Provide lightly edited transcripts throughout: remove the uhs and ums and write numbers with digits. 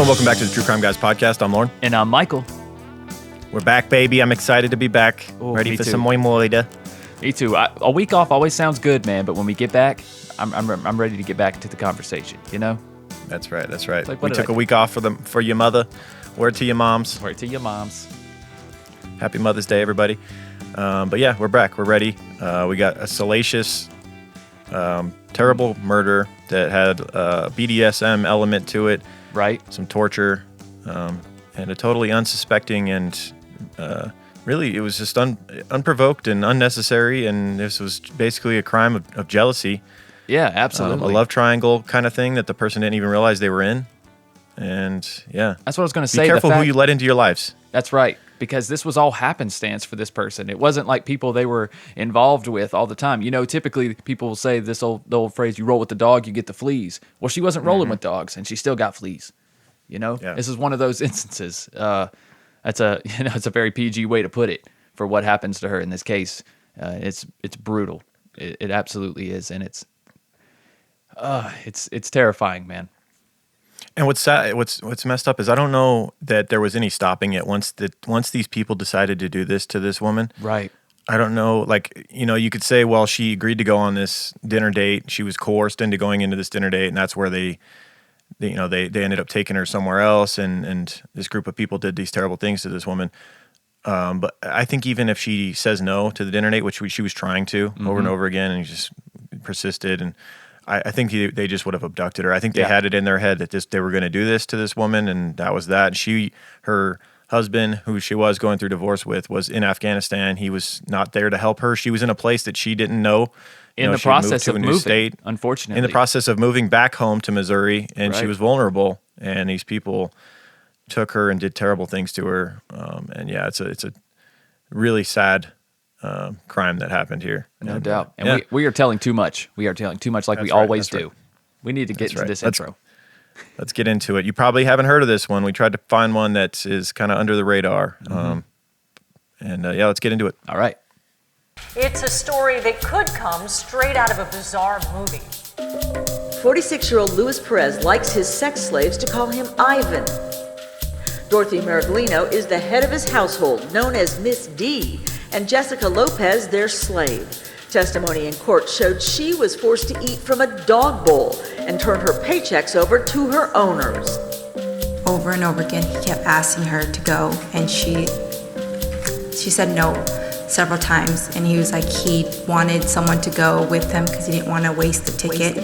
welcome back to the True Crime Guys podcast. I'm Lauren. And I'm Michael. We're back, baby. I'm excited to be back. Ooh, Ready me for too. some moida. Me too. A week off always sounds good, man. But when we get back, I'm ready to get back to the conversation. You know. That's right. That's right. Like, we took a week off for your mother. Word to your moms. Word to your moms. Happy Mother's Day, everybody. But yeah, we're back. We're ready. We got a salacious, terrible murder that had a BDSM element to it. Right. Some torture, and a totally unsuspecting and really it was just unprovoked and unnecessary. And this was basically a crime of jealousy. Yeah, absolutely. A love triangle kind of thing that the person didn't even realize they were in. And yeah. That's what I was going to say. Be careful who you let into your lives. That's right. Because this was all happenstance for this person. It wasn't like people they were involved with all the time. You know, typically people will say the old phrase, you roll with the dog, you get the fleas. Well, she wasn't rolling with dogs and she still got fleas. You know, This is one of those instances. It's a very PG way to put it for what happens to her in this case. It's brutal. It absolutely is. And it's terrifying, man. And what's sad, what's messed up is I don't know that there was any stopping it once these people decided to do this to this woman. Right. I don't know. Like, you know, you could say, well, she agreed to go on this dinner date. She was coerced into going into this dinner date, and that's where they ended up taking her somewhere else. And this group of people did these terrible things to this woman. But I think even if she says no to the dinner date, which she was trying to over and over again, and just persisted, and I think they just would have abducted her. I think they had it in their head that they were going to do this to this woman, and that was that. Her husband, who she was going through divorce with, was in Afghanistan. He was not there to help her. She was in a place that she didn't know. In the process of moving, unfortunately. In the process of moving back home to Missouri, and she was vulnerable, and these people took her and did terrible things to her. And yeah, it's a really sad crime that happened here. No doubt. And we are telling too much. We are telling too much like we always do. Right. We need to get into this intro. Let's get into it. You probably haven't heard of this one. We tried to find one that is kind of under the radar. Let's get into it. All right. It's a story that could come straight out of a bizarre movie. 46-year-old Luis Perez likes his sex slaves to call him Ivan. Dorothy Maraglino is the head of his household, known as Miss D, and Jessica Lopez, their slave. Testimony in court showed she was forced to eat from a dog bowl and turn her paychecks over to her owners. Over and over again, he kept asking her to go, and she said no several times, and he was like he wanted someone to go with him because he didn't want to waste the ticket.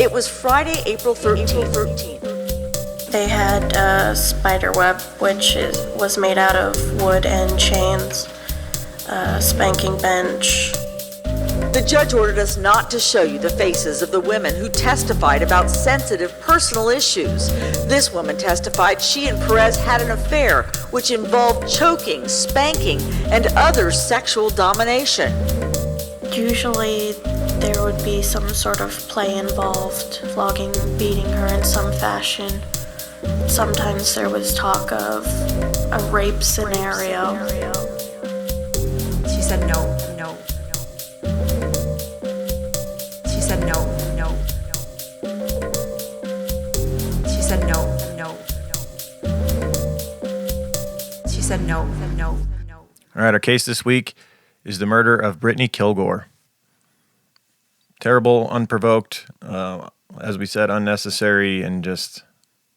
It was Friday, April 13th. They had a spider web, which was made out of wood and chains, a spanking bench. The judge ordered us not to show you the faces of the women who testified about sensitive personal issues. This woman testified she and Perez had an affair which involved choking, spanking, and other sexual domination. Usually there would be some sort of play involved, flogging, beating her in some fashion. Sometimes there was talk of a rape scenario. She said no. She said no. She said no. She said no. All right, our case this week is the murder of Brittany Kilgore. Terrible, unprovoked, as we said, unnecessary, and just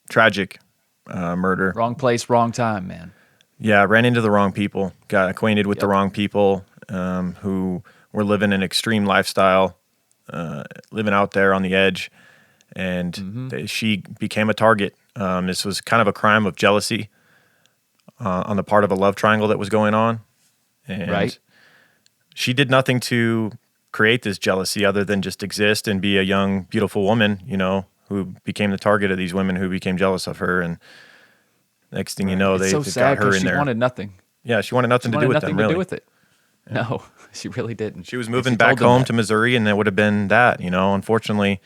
tragic murder. Wrong place, wrong time, man. Yeah, ran into the wrong people, got acquainted with the wrong people who were living an extreme lifestyle, living out there on the edge, and she became a target. This was kind of a crime of jealousy on the part of a love triangle that was going on. And she did nothing to create this jealousy other than just exist and be a young, beautiful woman, you know, who became the target of these women who became jealous of her. And next thing you know, they got her in there. She wanted nothing. Yeah, she wanted nothing to do with them, really. To do with it. Yeah. No, she really didn't. She was moving back home to Missouri, and that would have been that, you know. Unfortunately,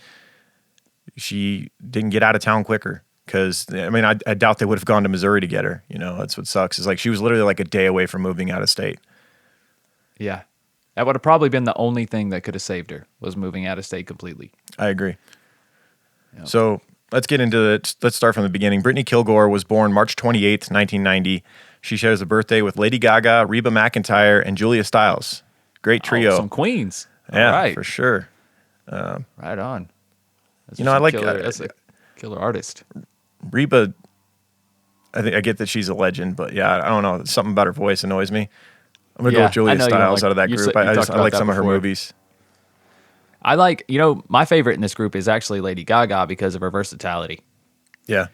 she didn't get out of town quicker because, I mean, I doubt they would have gone to Missouri to get her. You know, that's what sucks. Is like she was literally like a day away from moving out of state. Yeah. That would have probably been the only thing that could have saved her, was moving out of state completely. I agree. Yep. So let's get into it. Let's start from the beginning. Brittany Kilgore was born March 28th, 1990. She shares a birthday with Lady Gaga, Reba McEntire, and Julia Stiles. Great trio. Oh, some queens. Yeah, All right. for sure. Right on. That's I like that's a killer artist. Reba. I get that she's a legend, but yeah, I don't know. Something about her voice annoys me. I'm gonna go with Julia Stiles out of that group. I like some of her movies. I like, my favorite in this group is actually Lady Gaga because of her versatility. Yeah.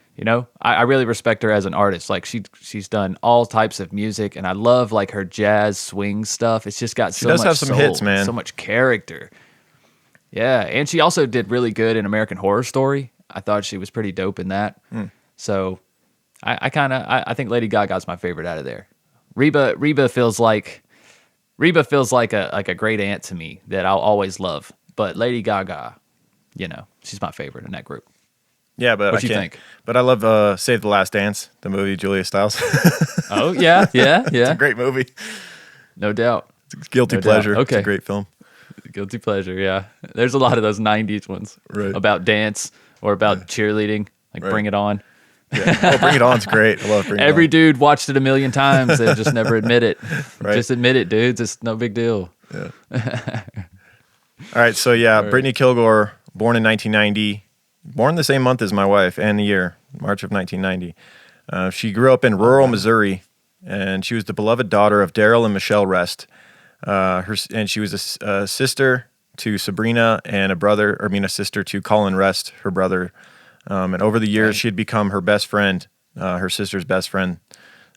I really respect her as an artist. Like she's done all types of music, and I love like her jazz swing stuff. It's just got so much have some soul, hits, man. So much character. Yeah, and she also did really good in American Horror Story. I thought she was pretty dope in that. So I think Lady Gaga's my favorite out of there. Reba feels like a great aunt to me that I'll always love. But Lady Gaga, she's my favorite in that group. Yeah, but what do you think? But I love Save the Last Dance, the movie, Julia Stiles. Oh yeah. It's a great movie. No doubt. It's a guilty pleasure. Okay. It's a great film. Guilty pleasure, yeah. There's a lot of those 90s ones about dance or about cheerleading, like Bring It On. Yeah. Bring It On's great. I love Bring It On. Every dude watched it a million times and just never admit it. Right. Just admit it, dudes. It's no big deal. Yeah. All right, so Brittany Kilgore, born in 1990, born the same month as my wife and the year, March of 1990. She grew up in rural Missouri, and she was the beloved daughter of Daryl and Michelle Rest. And she was a sister to Sabrina and a sister to Colin Rest, her brother. And over the years, she had become her best friend, her sister's best friend,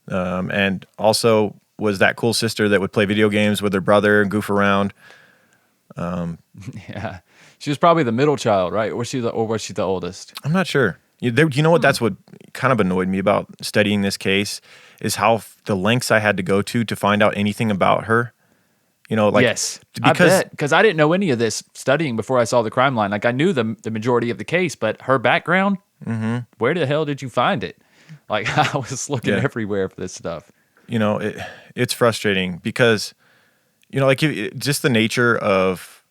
and also was that cool sister that would play video games with her brother and goof around. Yeah, she was probably the middle child, right? Or was she the oldest? I'm not sure. You know what? That's what kind of annoyed me about studying this case is how the lengths I had to go to find out anything about her. Yes, because I didn't know any of this studying before I saw the crime line. Like I knew the majority of the case, but her background, where the hell did you find it? Like I was looking everywhere for this stuff. It's frustrating because, just the nature of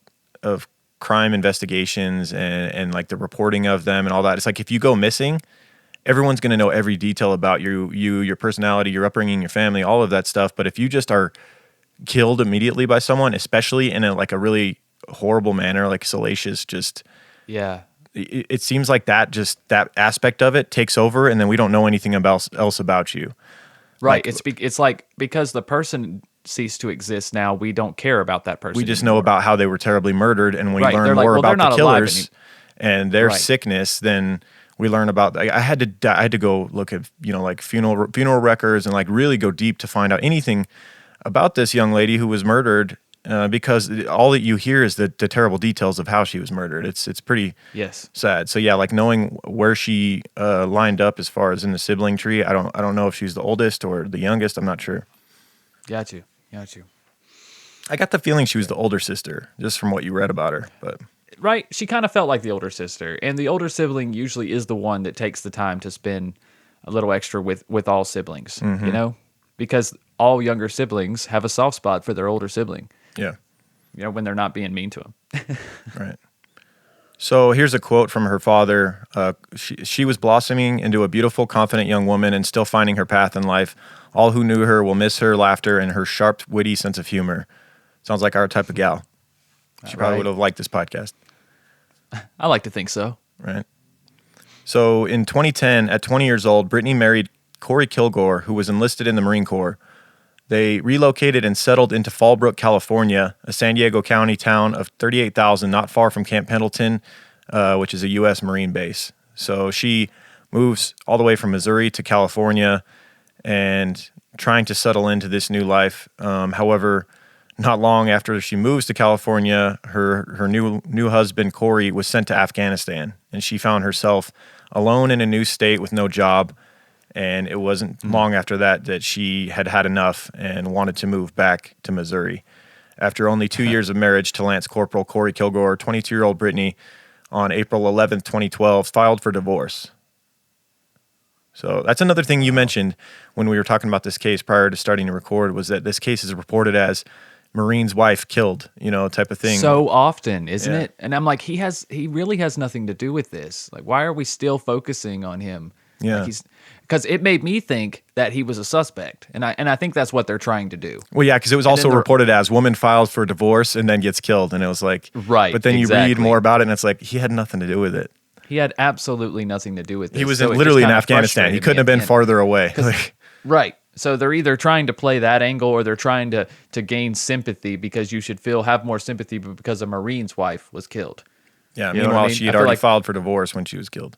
crime investigations and like the reporting of them and all that. It's like if you go missing, everyone's going to know every detail about you, your personality, your upbringing, your family, all of that stuff. But if you just are killed immediately by someone, especially in a really horrible manner, like salacious, it seems like that aspect of it takes over, and then we don't know anything else about you. Right. It's like because the person ceased to exist now, we don't care about that person. We just know about how they were terribly murdered, and when we learn They're more about the killers and their Right. sickness, then we learn about. I had to go look at funeral records and really go deep to find out anything about this young lady who was murdered, because all that you hear is the terrible details of how she was murdered. It's pretty sad. So knowing where she lined up as far as in the sibling tree, I don't know if she's the oldest or the youngest. I'm not sure. Got you. I got the feeling she was the older sister, just from what you read about her. But right, she kind of felt like the older sister, and the older sibling usually is the one that takes the time to spend a little extra with all siblings. Because all younger siblings have a soft spot for their older sibling. Yeah. When they're not being mean to them. Right. So here's a quote from her father. She was blossoming into a beautiful, confident young woman and still finding her path in life. All who knew her will miss her laughter and her sharp, witty sense of humor. Sounds like our type of gal. She probably would have liked this podcast. I like to think so. Right. So in 2010, at 20 years old, Brittany married Cory Kilgore, who was enlisted in the Marine Corps. They relocated and settled into Fallbrook, California, a San Diego County town of 38,000, not far from Camp Pendleton, which is a U.S. Marine base. So she moves all the way from Missouri to California and trying to settle into this new life. However, not long after she moves to California, her new husband, Cory, was sent to Afghanistan, and she found herself alone in a new state with no job. And it wasn't long after that she had enough and wanted to move back to Missouri. After only 2 years of marriage to Lance Corporal Cory Killgore, 22-year-old Brittany, on April 11th, 2012, filed for divorce. So that's another thing you mentioned when we were talking about this case prior to starting to record, was that this case is reported as Marine's wife killed, type of thing. So often, isn't Yeah. it? And I'm like, he really has nothing to do with this. Like, why are we still focusing on him? Yeah. Like because it made me think that he was a suspect, and I think that's what they're trying to do. Well, yeah, because it was also reported as woman files for divorce and then gets killed, and it was like, Right, But then you read exactly. more about it, and it's like he had nothing to do with it. He had absolutely nothing to do with this. He was So it just literally in kinda Afghanistan. He frustrated couldn't me have been at the end. farther away. Like, Right. So they're either trying to play that angle or they're trying to gain sympathy because you should have more sympathy because a Marine's wife was killed. yeah. You know what Meanwhile, I mean? she I had feel already like- filed for divorce when she was killed.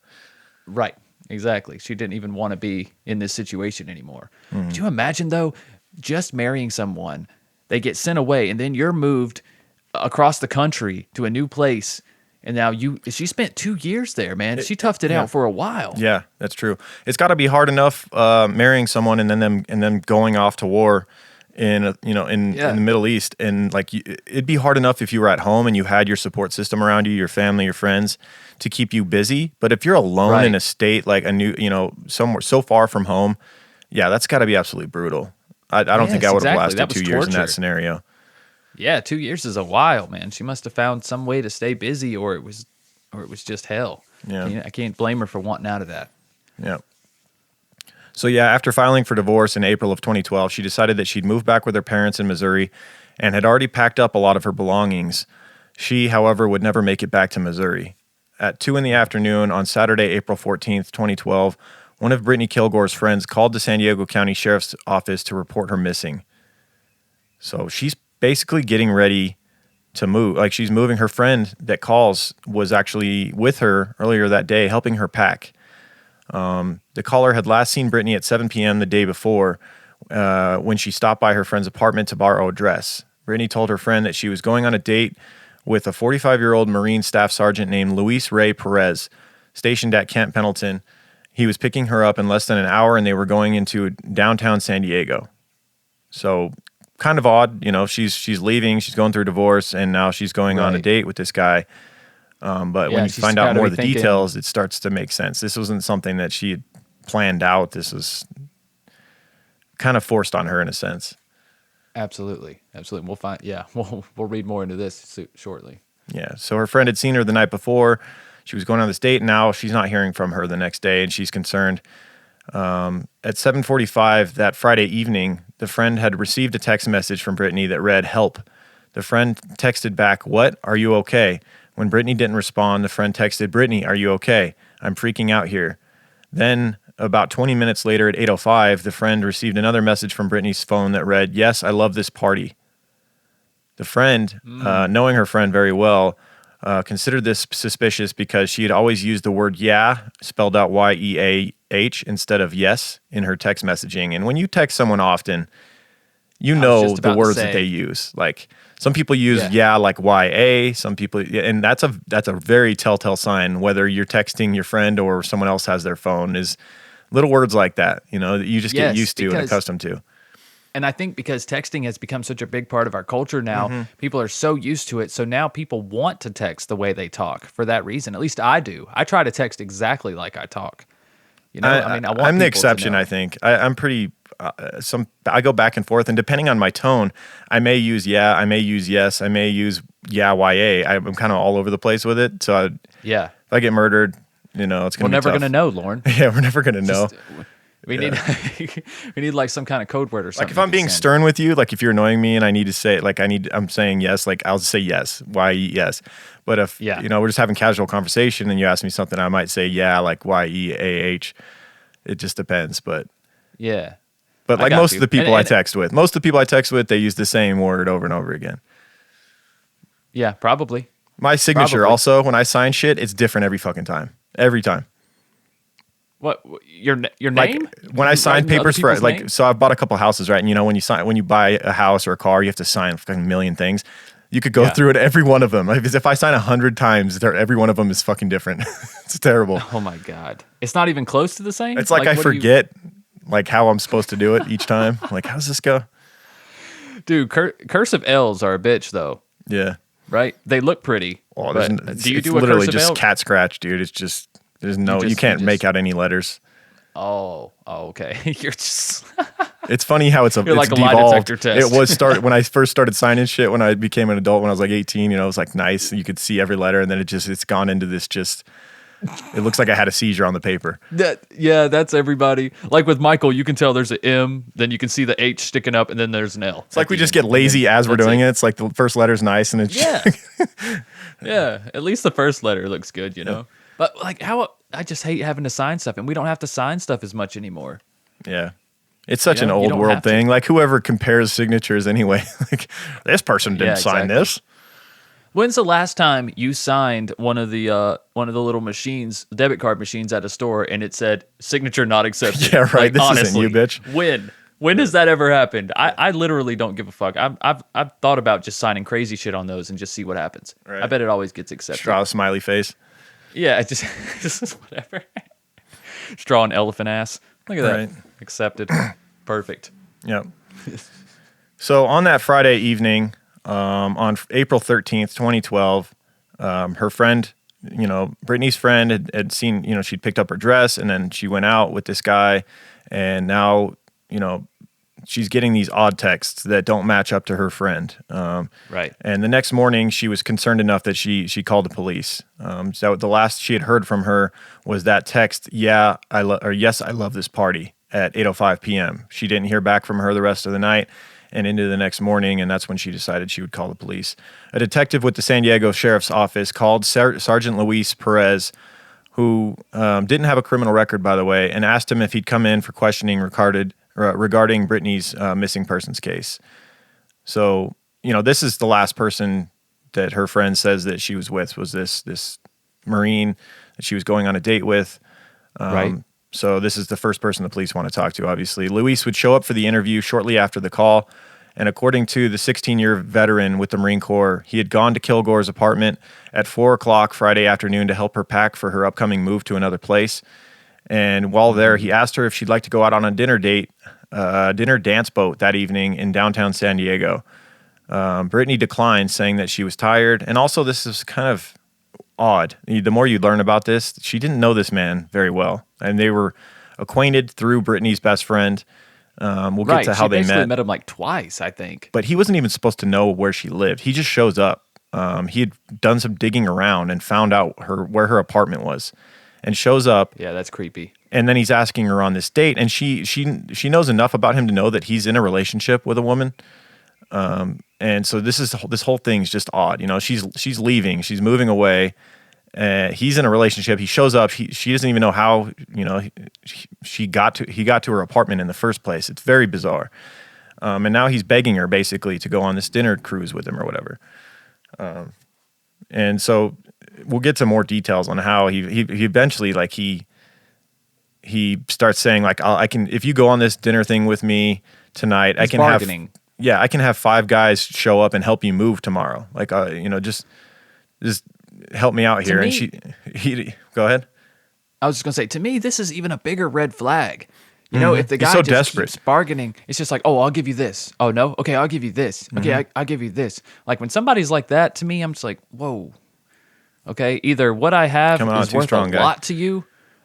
Right. Exactly. She didn't even want to be in this situation anymore. Mm-hmm. Could you imagine, though, just marrying someone, they get sent away, and then you're moved across the country to a new place, and now she spent 2 years there, man. She toughed it out for a while. Yeah, that's true. It's got to be hard enough marrying someone and then them going off to war in the Middle East, and like it'd be hard enough if you were at home and you had your support system around you, your family, your friends, to keep you busy. But if you're alone in a state like a new, somewhere so far from home, yeah, that's got to be absolutely brutal. I don't think I Yes, would have exactly. lasted That was 2 years in that torture. scenario. Yeah, 2 years is a while, man. She must have found some way to stay busy, or it was just hell. Yeah. I can't blame her for wanting out of that. Yeah. So yeah, after filing for divorce in April of 2012, she decided that she'd move back with her parents in Missouri and had already packed up a lot of her belongings. She, however, would never make it back to Missouri. At 2 p.m. on Saturday, April 14th, 2012, one of Brittany Kilgore's friends called the San Diego County Sheriff's Office to report her missing. So she's basically getting ready to move. Like, she's moving. Her friend that calls was actually with her earlier that day, helping her pack. The caller had last seen Brittany at 7 p.m. the day before when she stopped by her friend's apartment to borrow a dress. Brittany told her friend that she was going on a date with a 45-year-old Marine Staff Sergeant named Luis Ray Perez, stationed at Camp Pendleton. He was picking her up in less than an hour, and they were going into downtown San Diego. So kind of odd, she's leaving, she's going through a divorce, and now she's going on a Right. date with this guy. But Yeah, when you she's find out gotta more be of the thinking- details, it starts to make sense. This wasn't something that she had planned out. This was kind of forced on her in a sense. Absolutely. We'll find. Yeah, we'll read more into this shortly. Yeah. So her friend had seen her the night before. She was going on this date. Now she's not hearing from her the next day, and she's concerned. At 7:45 that Friday evening, the friend had received a text message from Brittany that read, "Help." The friend texted back, "What? Are you okay?" When Brittany didn't respond, the friend texted, "Brittany, are you okay? I'm freaking out here." Then, about 20 minutes later at 8:05, the friend received another message from Brittany's phone that read, "Yes, I love this party." The friend, knowing her friend very well, considered this suspicious because she had always used the word "yeah," spelled out Y-E-A-H, instead of "yes" in her text messaging. And when you text someone often, you know just the about to words that say. they use. Like, some people use Yeah. "yeah" like Y-A, some people, and that's a very telltale sign whether you're texting your friend or someone else has their phone, is little words like that, that you just get Yes, used to and because- accustomed to. And I think because texting has become such a big part of our culture now, people are so used to it. So now people want to text the way they talk for that reason. At least I do. I try to text exactly like I talk. I want I'm the people to exception, know. I think. I'm pretty. I go back and forth, and depending on my tone, I may use "yeah," I may use "yes," I may use "yeah," Y-A. I'm kind of all over the place with it. So Yeah. if I get murdered, it's We're gonna be never tough. going to know, Lauren. Yeah, we're never gonna know. We need we need like some kind of code word or something. Like, if I'm to being send. stern with you, like if you're annoying me and I need to say, like I'm saying yes, like I'll just say yes, yes. But if Yeah. we're just having casual conversation and you ask me something, I might say yeah, like Y-E-A-H. It just depends, but Yeah. like I got most you. of the people And- I and- text with, they use the same word over and over again. Yeah, probably. My signature Probably. also, when I sign shit, it's different every fucking time. Every time. What your Like name? when I You sign write other papers for people's like, names? so I've bought a couple houses, right? And when you buy a house or a car, you have to sign a fucking million things. You could go Yeah. through it every one of them. Because if I sign 100 times, every one of them is fucking different. It's terrible. Oh my god, it's not even close to the same. It's like I what do you- forget like how I'm supposed to do it each time. Like, how does this go? dude. Cursive L's are a bitch though, Yeah. right? They look pretty. Well, but it's, do you it's do a literally cursive just L? cat scratch, dude. It's just you you can't just- make out any letters. Oh, okay. You're just It's funny how it's You're like a lie devolved. detector test. It was when I first started signing shit when I became an adult when I was like 18, it was like nice. You could see every letter, and then it's gone into this it looks like I had a seizure on the paper. That's everybody. Like with Michael, you can tell there's an M, then you can see the H sticking up, and then there's an L. It's like we just get lazy as we're doing it. It's like the first letter's nice, and it's yeah. At least the first letter looks good, But like I just hate having to sign stuff, and we don't have to sign stuff as much anymore. Yeah. It's such an You old don't world have to. thing. Like whoever compares signatures anyway, like this person didn't sign exactly. this. When's the last time you signed one of the little machines, debit card machines at a store, and it said signature not accepted? Yeah, right. Like, This honestly, isn't you, bitch. When has that ever happened? I literally don't give a fuck. I've thought about just signing crazy shit on those and just see what happens. Right. I bet it always gets accepted. Straw smiley face. Yeah, it just whatever. Straw and elephant ass. Look at Right. that. Accepted. Perfect. Yep. So on that Friday evening, on April 13th, 2012, her friend, Brittany's friend had seen, she'd picked up her dress and then she went out with this guy, and now, she's getting these odd texts that don't match up to her friend. Right. And the next morning she was concerned enough that she called the police. So the last she had heard from her was that text, yes, I love this party at 8:05 p.m. She didn't hear back from her the rest of the night and into the next morning, and that's when she decided she would call the police. A detective with the San Diego Sheriff's Office called Sergeant Luis Perez, who didn't have a criminal record, by the way, and asked him if he'd come in for questioning regarding Brittany's missing persons case. So, this is the last person that her friend says that she was with, was this Marine that she was going on a date with. Right. So this is the first person the police want to talk to, obviously. Luis would show up for the interview shortly after the call, and according to the 16-year veteran with the Marine Corps, he had gone to Kilgore's apartment at 4 o'clock Friday afternoon to help her pack for her upcoming move to another place. And while there, he asked her if she'd like to go out on a dinner dance boat that evening in downtown San Diego. Brittany declined, saying that she was tired. And also, this is kind of odd. The more you learn about this, she didn't know this man very well. And they were acquainted through Brittany's best friend. We'll get to how they basically met. met him like twice, I think. But he wasn't even supposed to know where she lived. He just shows up. He had done some digging around and found out where her apartment was, and shows up. Yeah, that's creepy. And then he's asking her on this date, and she knows enough about him to know that he's in a relationship with a woman. And so this whole thing's just odd. She's leaving, she's moving away. He's in a relationship. He shows up. She doesn't even know how he got to her apartment in the first place. It's very bizarre. And now he's begging her basically to go on this dinner cruise with him or whatever. And so we'll get to more details on how he eventually he starts saying like, I can, if you go on this dinner thing with me tonight, I can bargaining. I can have 5 guys show up and help you move tomorrow. Like, just help me out here. me- And he go ahead. I was just gonna say, to me, this is even a bigger red flag. If the He's guy so just desperate. keeps bargaining, it's just like, oh, I'll give you this. Oh no, okay, I'll give you this. Okay, I'll give you this. Like when somebody's like that to me, I'm just like, whoa. Okay, either what I have Coming on is too worth strong, a guy. lot to you,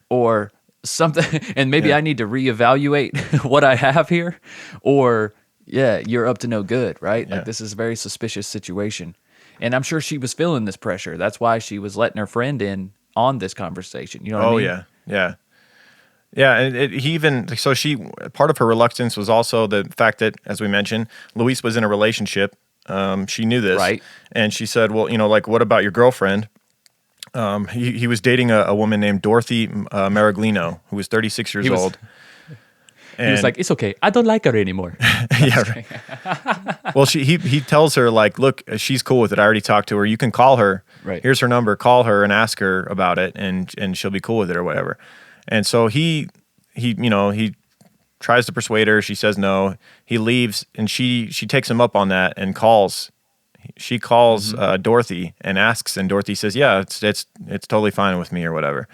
or something, and maybe I need to reevaluate what I have here, or you're up to no good, right? Yeah. Like this is a very suspicious situation, and I'm sure she was feeling this pressure. That's why she was letting her friend in on this conversation. You know what I mean? Yeah. And he even, so part of her reluctance was also the fact that, as we mentioned, Luis was in a relationship. She knew this. Right. And she said, well, what about your girlfriend? He was dating a woman named Dorothy Maraglino, who was 36 years old. He was like, it's okay. I don't like her anymore. Yeah. Right. Well, he tells her like, look, she's cool with it. I already talked to her. You can call her. Right. Here's her number. Call her and ask her about it, and she'll be cool with it or whatever. And so he tries to persuade her. She says no. He leaves, and she takes him up on that and calls. She calls Dorothy and asks, and Dorothy says, yeah, it's totally fine with me or whatever.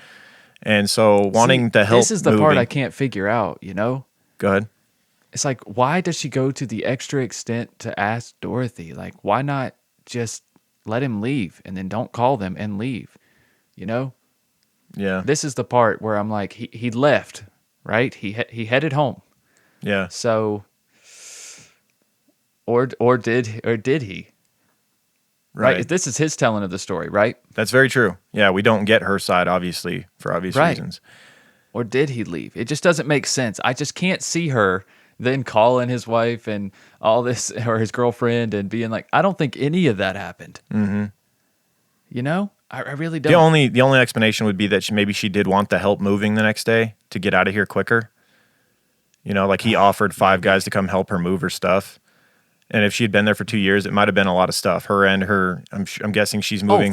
And so wanting to help. This is the part moving- I can't figure out. Go ahead. It's like, why does she go to the extra extent to ask Dorothy? Like, why not just let him leave and then don't call them and leave? Yeah. This is the part where I'm like, he left, right? He headed home. Yeah. So, or did he? Right. This is his telling of the story, right? That's very true. Yeah, we don't get her side, obviously, for obvious reasons. Or did he leave? It just doesn't make sense. I just can't see her then calling his wife and all this, or his girlfriend, and being like, I don't think any of that happened. Mm-hmm. You know? I really don't. The only explanation would be that maybe she did want the help moving the next day to get out of here quicker. You know, like he offered 5 guys to come help her move her stuff. And if she had been there for 2 years, it might have been a lot of stuff. Her and her, I'm guessing she's moving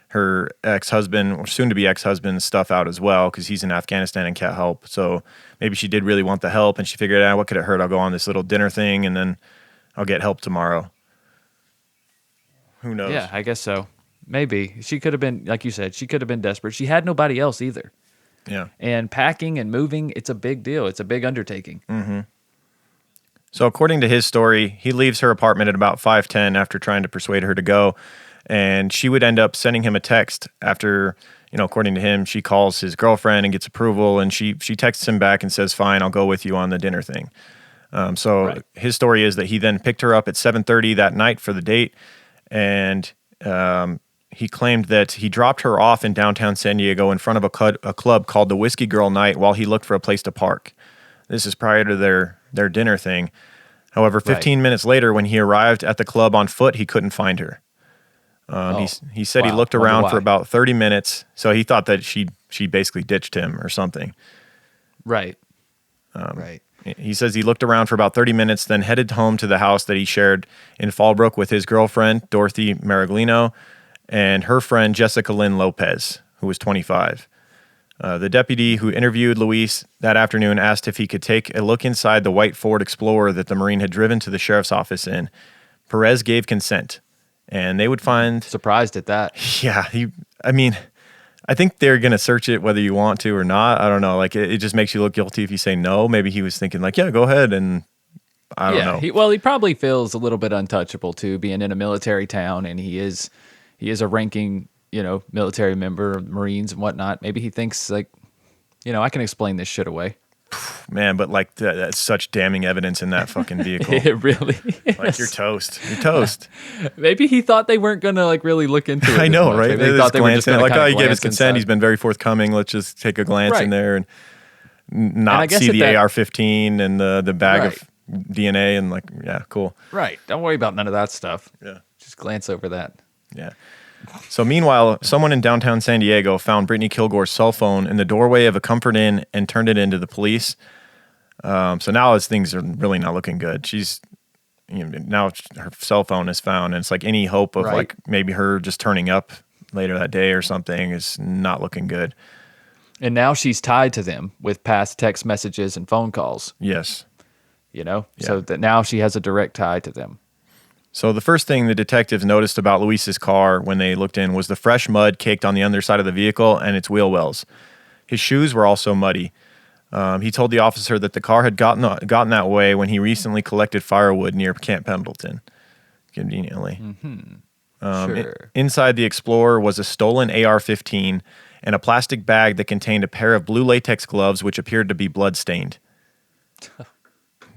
her ex-husband, or soon-to-be ex-husband's stuff out as well, because he's in Afghanistan and can't help. So maybe she did really want the help, and she figured, what could it hurt? I'll go on this little dinner thing, and then I'll get help tomorrow. Who knows? Yeah, I guess so. Maybe. She could have been, like you said, she could have been desperate. She had nobody else either. Yeah. And packing and moving, it's a big deal. It's a big undertaking. Mm-hmm. So according to his story, he leaves her apartment at about 5:10 after trying to persuade her to go. And she would end up sending him a text after, according to him, she calls his girlfriend and gets approval. And she texts him back and says, fine, I'll go with you on the dinner thing. His story is that he then picked her up at 7:30 that night for the date. And he claimed that he dropped her off in downtown San Diego in front of a club called the Whiskey Girl Night while he looked for a place to park. This is prior to their dinner thing. However, 15 minutes later, when he arrived at the club on foot, he couldn't find her. He said he looked around for about 30 minutes, so he thought that she basically ditched him or something. Right. He says he looked around for about 30 minutes, then headed home to the house that he shared in Fallbrook with his girlfriend, Dorothy Maraglino, and her friend, Jessica Lynn Lopez, who was 25. The deputy who interviewed Luis that afternoon asked if he could take a look inside the white Ford Explorer that the Marine had driven to the sheriff's office in. Perez gave consent, and they would find... Surprised at that. Yeah, I think they're going to search it whether you want to or not. I don't know. Like, it just makes you look guilty if you say no. Maybe he was thinking like, yeah, go ahead, and I don't know. He probably feels a little bit untouchable, too, being in a military town, and he is a ranking... military member of the Marines and whatnot. Maybe he thinks like, I can explain this shit away. Man, but like that's such damning evidence in that fucking vehicle. It really is. Like you're toast. You're toast. Maybe he thought they weren't going to like really look into it. I know, right? They thought they were just like, he gave his consent. He's been very forthcoming. Let's just take a glance in there and not see the AR-15 and the bag of DNA and like, yeah, cool. Right. Don't worry about none of that stuff. Yeah. Just glance over that. Yeah. So meanwhile, someone in downtown San Diego found Brittany Kilgore's cell phone in the doorway of a Comfort Inn and turned it into the police. So now things are really not looking good. She's, now her cell phone is found, and it's like any hope of like maybe her just turning up later that day or something is not looking good. And now she's tied to them with past text messages and phone calls. Yes. So that now she has a direct tie to them. So the first thing the detectives noticed about Luis's car when they looked in was the fresh mud caked on the underside of the vehicle and its wheel wells. His shoes were also muddy. He told the officer that the car had gotten that way when he recently collected firewood near Camp Pendleton, conveniently. Mm-hmm. Sure. Inside the Explorer was a stolen AR-15 and a plastic bag that contained a pair of blue latex gloves which appeared to be blood-stained.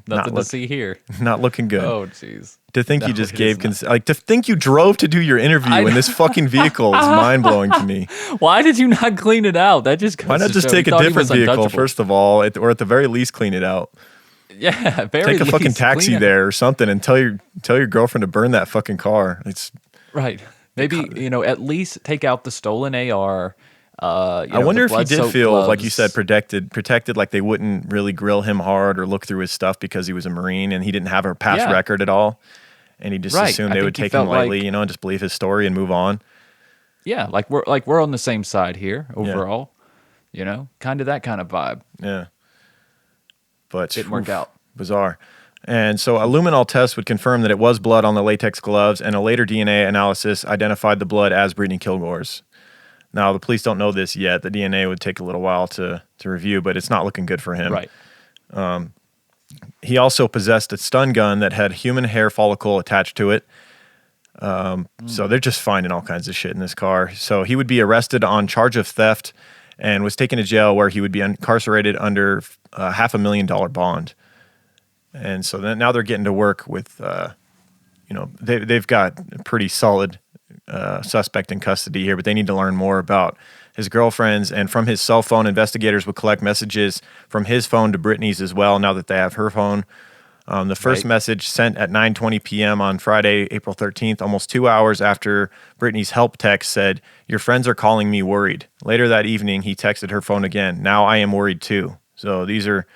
Nothing to see here. Not looking good. Oh, jeez. To think you just gave to think you drove to do your interview in this fucking vehicle is mind blowing to me. Why did you not clean it out? That just goes Why not just take a different vehicle first of all, or at the very least clean it out? Yeah, take a fucking taxi there or something and tell your girlfriend to burn that fucking car. It's right. Maybe at least take out the stolen AR. I wonder if he did feel, gloves. Like you said, protected, like they wouldn't really grill him hard or look through his stuff because he was a Marine and he didn't have a past record at all. And he just assumed they would take him lightly, and just believe his story and move on. Yeah, like we're on the same side here overall. Kind of that kind of vibe. Yeah. But didn't work out. Bizarre. And so a luminol test would confirm that it was blood on the latex gloves, and a later DNA analysis identified the blood as Brittany Kilgore's. Now, the police don't know this yet. The DNA would take a little while to review, but it's not looking good for him. Right. He also possessed a stun gun that had human hair follicle attached to it. So they're just finding all kinds of shit in this car. So he would be arrested on charge of theft and was taken to jail where he would be incarcerated under $500,000 bond. And so then now they're getting to work with, they've got a pretty solid suspect in custody here, but they need to learn more about his girlfriends. And from his cell phone, investigators would collect messages from his phone to Brittany's as well, now that they have her phone. The first message sent at 9:20 p.m. on Friday, April 13th, almost 2 hours after Brittany's help text, said, "Your friends are calling me worried." Later that evening, he texted her phone again. "Now I am worried too." So these are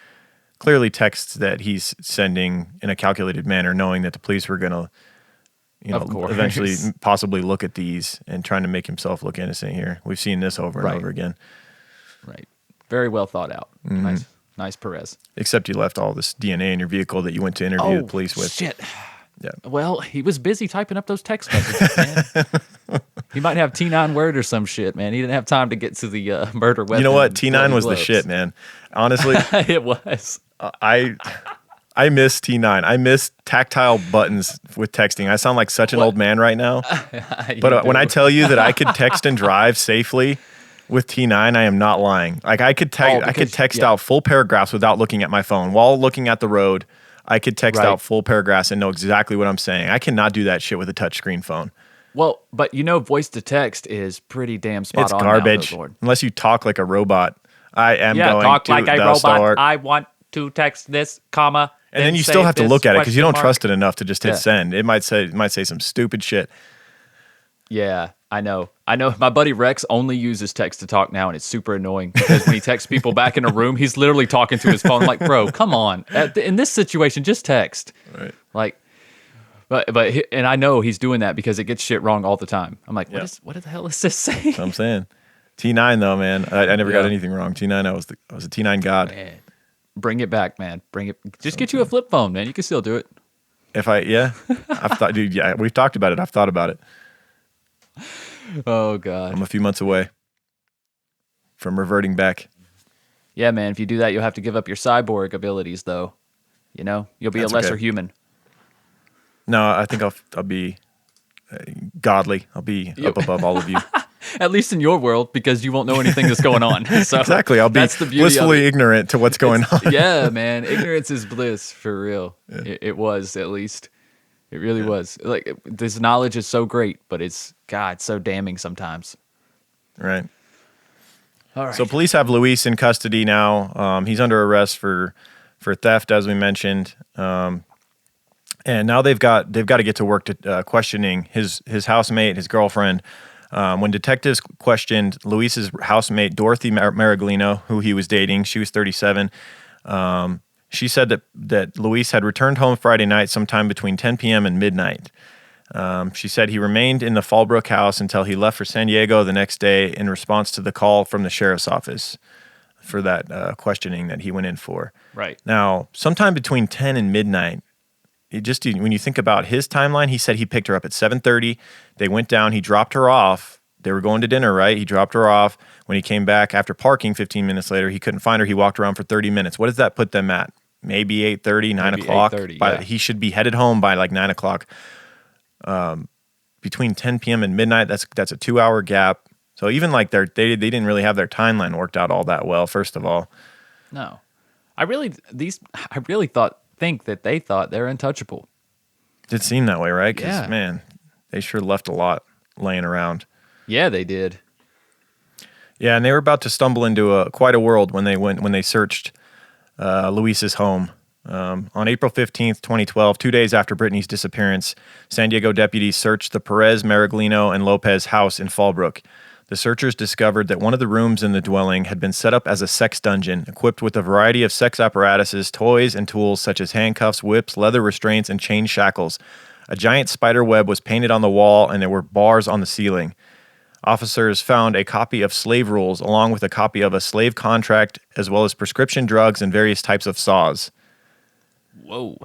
clearly texts that he's sending in a calculated manner, knowing that the police were going to, eventually possibly look at these and trying to make himself look innocent here. We've seen this over and over again. Right. Very well thought out. Nice Perez. Except you left all this DNA in your vehicle that you went to interview the police with. Shit. Yeah. Well, he was busy typing up those text messages, man. He might have T9 word or some shit, man. He didn't have time to get to the murder weapon. You know what? T9 was the shit, man. Honestly. It was. I miss T9. I miss tactile buttons with texting. I sound like such an old man right now. But when I tell you that I could text and drive safely with T9, I am not lying. Like I could text out full paragraphs without looking at my phone. While looking at the road, I could text out full paragraphs and know exactly what I'm saying. I cannot do that shit with a touchscreen phone. Well, but voice to text is pretty damn spot on. It's garbage. Now, unless you talk like a robot. I am going talk to like a the robot. start. I want to text this, comma. And then you still have to look at it because you don't trust it enough to just hit send. It might say some stupid shit. Yeah, I know. My buddy Rex only uses text to talk now, and it's super annoying because when he texts people back in a room, he's literally talking to his phone. I'm like, bro, come on. In this situation, just text. Right. Like, and I know he's doing that because it gets shit wrong all the time. I'm like, what the hell is this saying? That's what I'm saying. T9 though, man. I never got anything wrong. T9, I was a T9 god. Man. Bring it back, man. Bring it. Just get you a flip phone, man. You can still do it. I've thought, dude. Yeah, we've talked about it. I've thought about it. Oh God. I'm a few months away from reverting back. Yeah, man. If you do that, you'll have to give up your cyborg abilities, though. You'll be That's a lesser okay. human. No, I think I'll be godly. I'll be up above all of you. At least in your world, because you won't know anything that's going on. So exactly. I'll be blissfully ignorant to what's going on. Yeah, man. Ignorance is bliss, for real. Yeah. It was, at least. It really was. Like, this knowledge is so great, but it's so damning sometimes. Right. All right. So police have Luis in custody now. He's under arrest for theft, as we mentioned. And now they've got to get to work to questioning his housemate, his girlfriend. When detectives questioned Luis's housemate, Dorothy Maraglino, who he was dating, she was 37. She said that Luis had returned home Friday night sometime between 10 p.m. and midnight. She said he remained in the Fallbrook house until he left for San Diego the next day in response to the call from the sheriff's office for that questioning that he went in for. Right. Now, sometime between 10 and midnight, when you think about his timeline, he said he picked her up at 7:30. They went down. He dropped her off. They were going to dinner, right? He dropped her off. When he came back after parking 15 minutes later, he couldn't find her. He walked around for 30 minutes. What does that put them at? Maybe 8:30, 9 o'clock. 8:30, yeah. He should be headed home by like 9 o'clock. Between 10 p.m. and midnight, that's a 2-hour gap. So even like they didn't really have their timeline worked out all that well, first of all. No. I really think that they thought they're untouchable. It seemed that way, right? Because, Yeah. man, they sure left a lot laying around. Yeah, they did. Yeah, and they were about to stumble into quite a world when they searched Luis's home. On April 15th, 2012, 2 days after Brittany's disappearance, San Diego deputies searched the Perez, Maraglino, and Lopez house in Fallbrook. The searchers discovered that one of the rooms in the dwelling had been set up as a sex dungeon, equipped with a variety of sex apparatuses, toys, and tools such as handcuffs, whips, leather restraints, and chain shackles. A giant spider web was painted on the wall, and there were bars on the ceiling. Officers found a copy of Slave Rules, along with a copy of a slave contract, as well as prescription drugs and various types of saws. Whoa.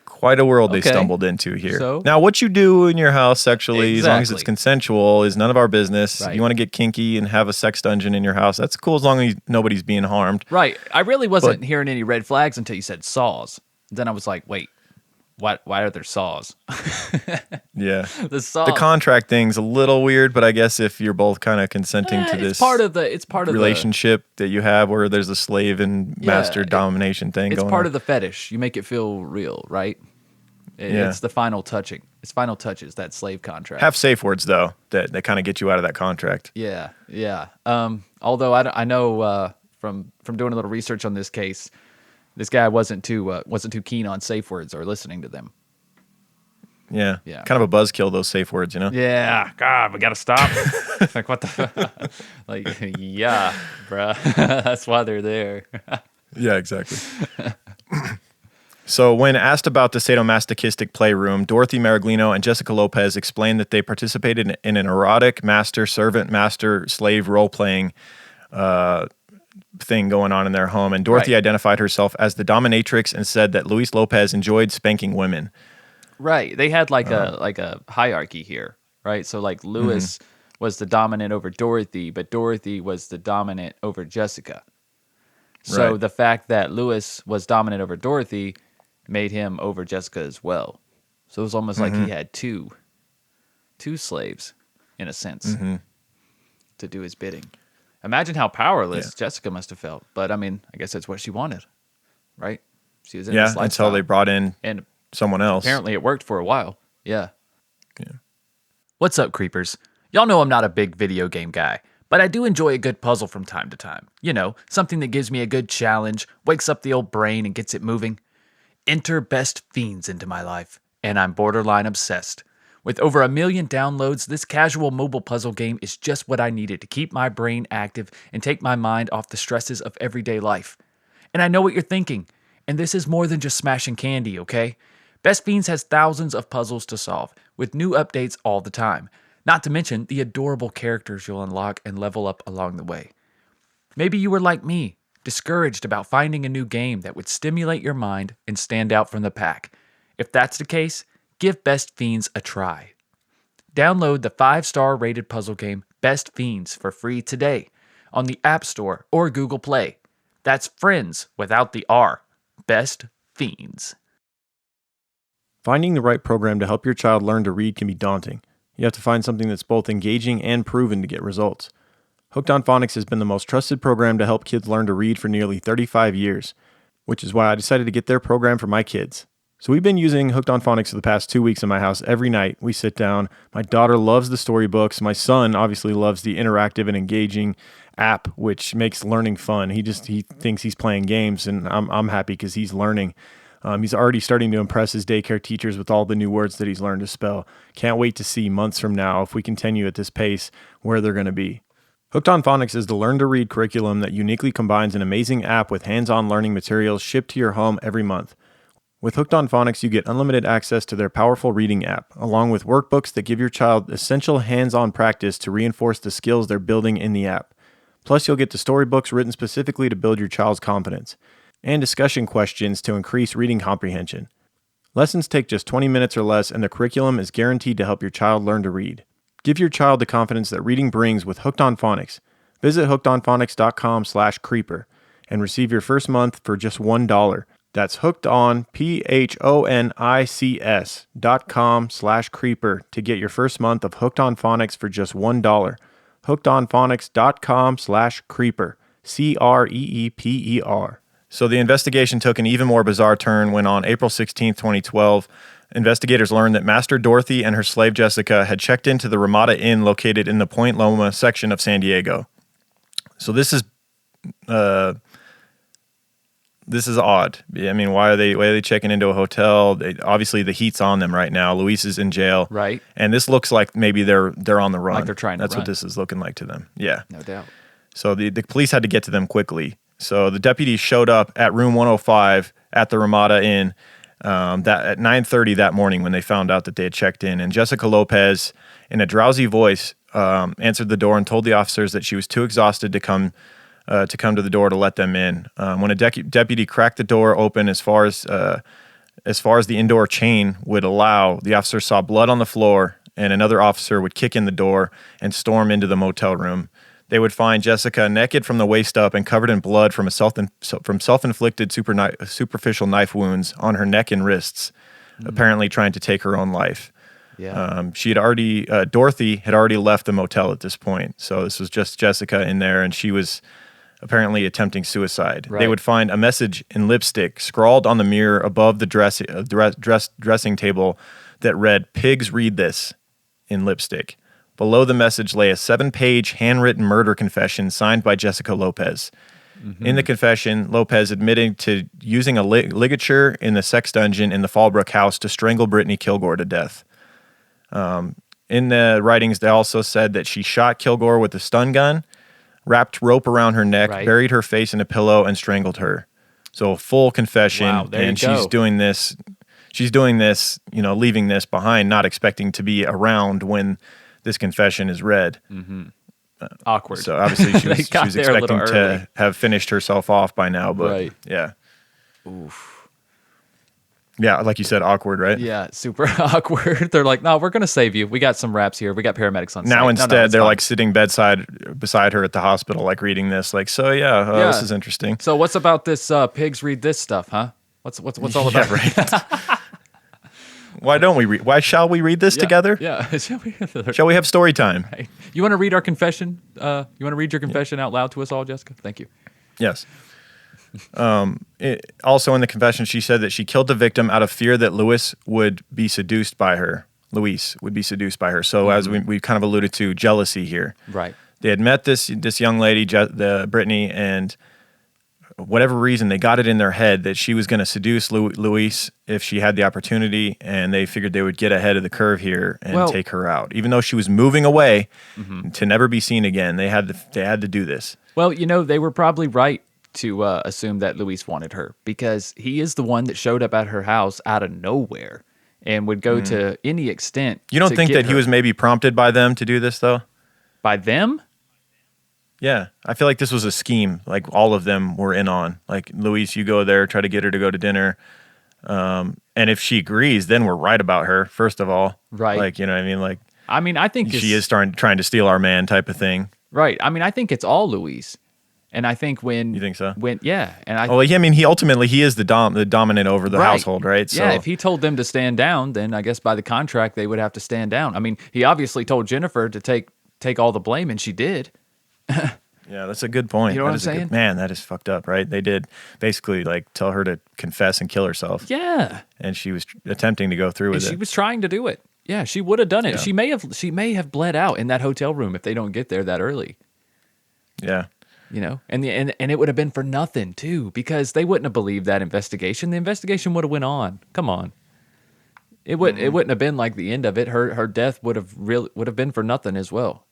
Quite a world they Okay. stumbled into here. So? Now, what you do in your house sexually, as long as it's Exactly. consensual, is none of our business. Right. You want to get kinky and have a sex dungeon in your house, that's cool as long as nobody's being harmed. Right. I really wasn't hearing any red flags until you said saws. Then I was like, wait, why are there saws? Yeah. The saw. The contract thing's a little weird, but I guess if you're both kind of consenting to this it's part of the relationship that you have where there's a slave and master domination thing it's going part on. of the fetish. You make it feel real, right? Yeah. It's the final touching. It's final touches, that slave contract. Have safe words, though, that kind of get you out of that contract. Yeah. Although I know from doing a little research on this case, this guy wasn't too keen on safe words or listening to them. Yeah. Yeah. Kind of a buzzkill, those safe words, you know? Yeah. God, we gotta stop. Like what the? Like yeah, bruh. That's why they're there. Yeah, exactly. So when asked about the sadomasochistic playroom, Dorothy Maraglino and Jessica Lopez explained that they participated in an erotic master-servant, master-slave role-playing thing going on in their home. And Dorothy identified herself as the dominatrix and said that Luis Lopez enjoyed spanking women. Right. They had like a hierarchy here, right? So like Luis was the dominant over Dorothy, but Dorothy was the dominant over Jessica. So Right. the fact that Luis was dominant over Dorothy made him over Jessica as well. So it was almost like he had two slaves, in a sense, to do his bidding. Imagine how powerless Jessica must have felt. But I mean, I guess that's what she wanted, right? She was in this Until lifestyle. they brought in And someone else. apparently it worked for a while. Yeah. What's up, creepers? Y'all know I'm not a big video game guy, but I do enjoy a good puzzle from time to time. You know, something that gives me a good challenge, wakes up the old brain and gets it moving. Enter Best Fiends into my life, and I'm borderline obsessed. With over 1 million downloads, this casual mobile puzzle game is just what I needed to keep my brain active and take my mind off the stresses of everyday life. And I know what you're thinking, and this is more than just smashing candy, okay? Best Fiends has thousands of puzzles to solve, with new updates all the time. Not to mention the adorable characters you'll unlock and level up along the way. Maybe you were like me, discouraged about finding a new game that would stimulate your mind and stand out from the pack. If that's the case, give Best Fiends a try. Download the 5-star rated puzzle game Best Fiends for free today on the App Store or Google Play. That's friends without the R. Best Fiends. Finding the right program to help your child learn to read can be daunting. You have to find something that's both engaging and proven to get results. Hooked on Phonics has been the most trusted program to help kids learn to read for nearly 35 years, which is why I decided to get their program for my kids. So we've been using Hooked on Phonics for the past 2 weeks in my house. Every night we sit down. My daughter loves the storybooks. My son obviously loves the interactive and engaging app, which makes learning fun. He thinks he's playing games, and I'm happy because he's learning. He's already starting to impress his daycare teachers with all the new words that he's learned to spell. Can't wait to see months from now, if we continue at this pace, where they're going to be. Hooked on Phonics is the learn-to-read curriculum that uniquely combines an amazing app with hands-on learning materials shipped to your home every month. With Hooked on Phonics, you get unlimited access to their powerful reading app, along with workbooks that give your child essential hands-on practice to reinforce the skills they're building in the app. Plus, you'll get the storybooks written specifically to build your child's confidence, and discussion questions to increase reading comprehension. Lessons take just 20 minutes or less, and the curriculum is guaranteed to help your child learn to read. Give your child the confidence that reading brings with Hooked on Phonics. Visit hookedonphonics.com/creeper and receive your first month for just $1. That's hookedonphonics.com/creeper to get your first month of Hooked on Phonics for just $1. hookedonphonics.com/creeper. CREEPER. So the investigation took an even more bizarre turn when on April 16, 2012, investigators learned that Master Dorothy and her slave Jessica had checked into the Ramada Inn located in the Point Loma section of San Diego. So this is odd. I mean, why are they checking into a hotel? Obviously, the heat's on them right now. Luis is in jail, Right. And this looks like maybe they're on the run. Like they're trying to That's run. what this is looking like to them. Yeah, No doubt. so the police had to get to them quickly. So the deputies showed up at room 105 at the Ramada Inn that at 9:30 that morning when they found out that they had checked in. And Jessica Lopez, in a drowsy voice, answered the door and told the officers that she was too exhausted to come to the door to let them in. When a deputy cracked the door open as far as the indoor chain would allow, the officer saw blood on the floor, and another officer would kick in the door and storm into the motel room. They would find Jessica naked from the waist up and covered in blood from self-inflicted superficial knife wounds on her neck and wrists. apparently trying to take her own life. Yeah. She had already, Dorothy had already left the motel at this point. So this was just Jessica in there, and she was apparently attempting suicide. Right. They would find a message in lipstick scrawled on the mirror above the dressing table that read, "Pigs read this," in lipstick. Below the message lay a 7-page handwritten murder confession signed by Jessica Lopez. In the confession, Lopez admitted to using a ligature in the sex dungeon in the Fallbrook house to strangle Brittany Kilgore to death. In the writings, they also said that she shot Kilgore with a stun gun, wrapped rope around her neck, Right. buried her face in a pillow, and strangled her. So a full confession, Wow, there you and go. she's doing this, leaving this behind, not expecting to be around when this confession is read. Awkward. So obviously she They was, got there a little expecting early. to have finished herself off by now, but Right. yeah. Yeah, like you said, awkward, right? Yeah, super awkward. They're like, no, we're going to save you. We got some wraps here. We got paramedics on site. Now No, instead, it's they're fine. like sitting beside her at the hospital, like reading this. Like, so yeah, Yeah. this is interesting. So what's about this pigs read this stuff, huh? What's all Yeah, about? right. Why don't we read? Why shall we read this together? Yeah. Shall we? Shall we have story time? Hey, you want to read our confession? You want to read your confession out loud to us all, Jessica? Thank you. Yes. Also in the confession, she said that she killed the victim out of fear that Luis would be seduced by her. So as we kind of alluded to, jealousy here. Right. They had met this young lady, Brittany, and whatever reason, they got it in their head that she was going to seduce Luis if she had the opportunity, and they figured they would get ahead of the curve here and take her out. Even though she was moving away to never be seen again, they had to do this. Well, they were probably right to assume that Luis wanted her because he is the one that showed up at her house out of nowhere and would go to any extent. You don't to think get that he her. was maybe prompted by them to do this, though? By them? Yeah, I feel like this was a scheme. Like all of them were in on. Like, Luis, you go there, try to get her to go to dinner. And if she agrees, then we're right about her. First of all, Right. Like, you know what I mean? Like, I mean, I think she is trying to steal our man, type of thing. right. I mean, I think it's all Luis, and I think when You think so? and Well, yeah, I mean, he is the dominant over the Right. household, right? So Yeah, if he told them to stand down, then I guess by the contract they would have to stand down. I mean, he obviously told Jennifer to take all the blame, and she did. yeah, that's a good point. You know That what is I'm a good- saying? Man, that is fucked up, right? They did basically like tell her to confess and kill herself, Yeah, and she was attempting to go through and with she it. was trying to do it. Yeah, she would have done it. Yeah. She may have bled out in that hotel room if they don't get there that early. Yeah. And it would have been for nothing too, because they wouldn't have believed that investigation. The investigation would have went on. Come on, it wouldn't have been like the end of it. Her death would have been for nothing as well.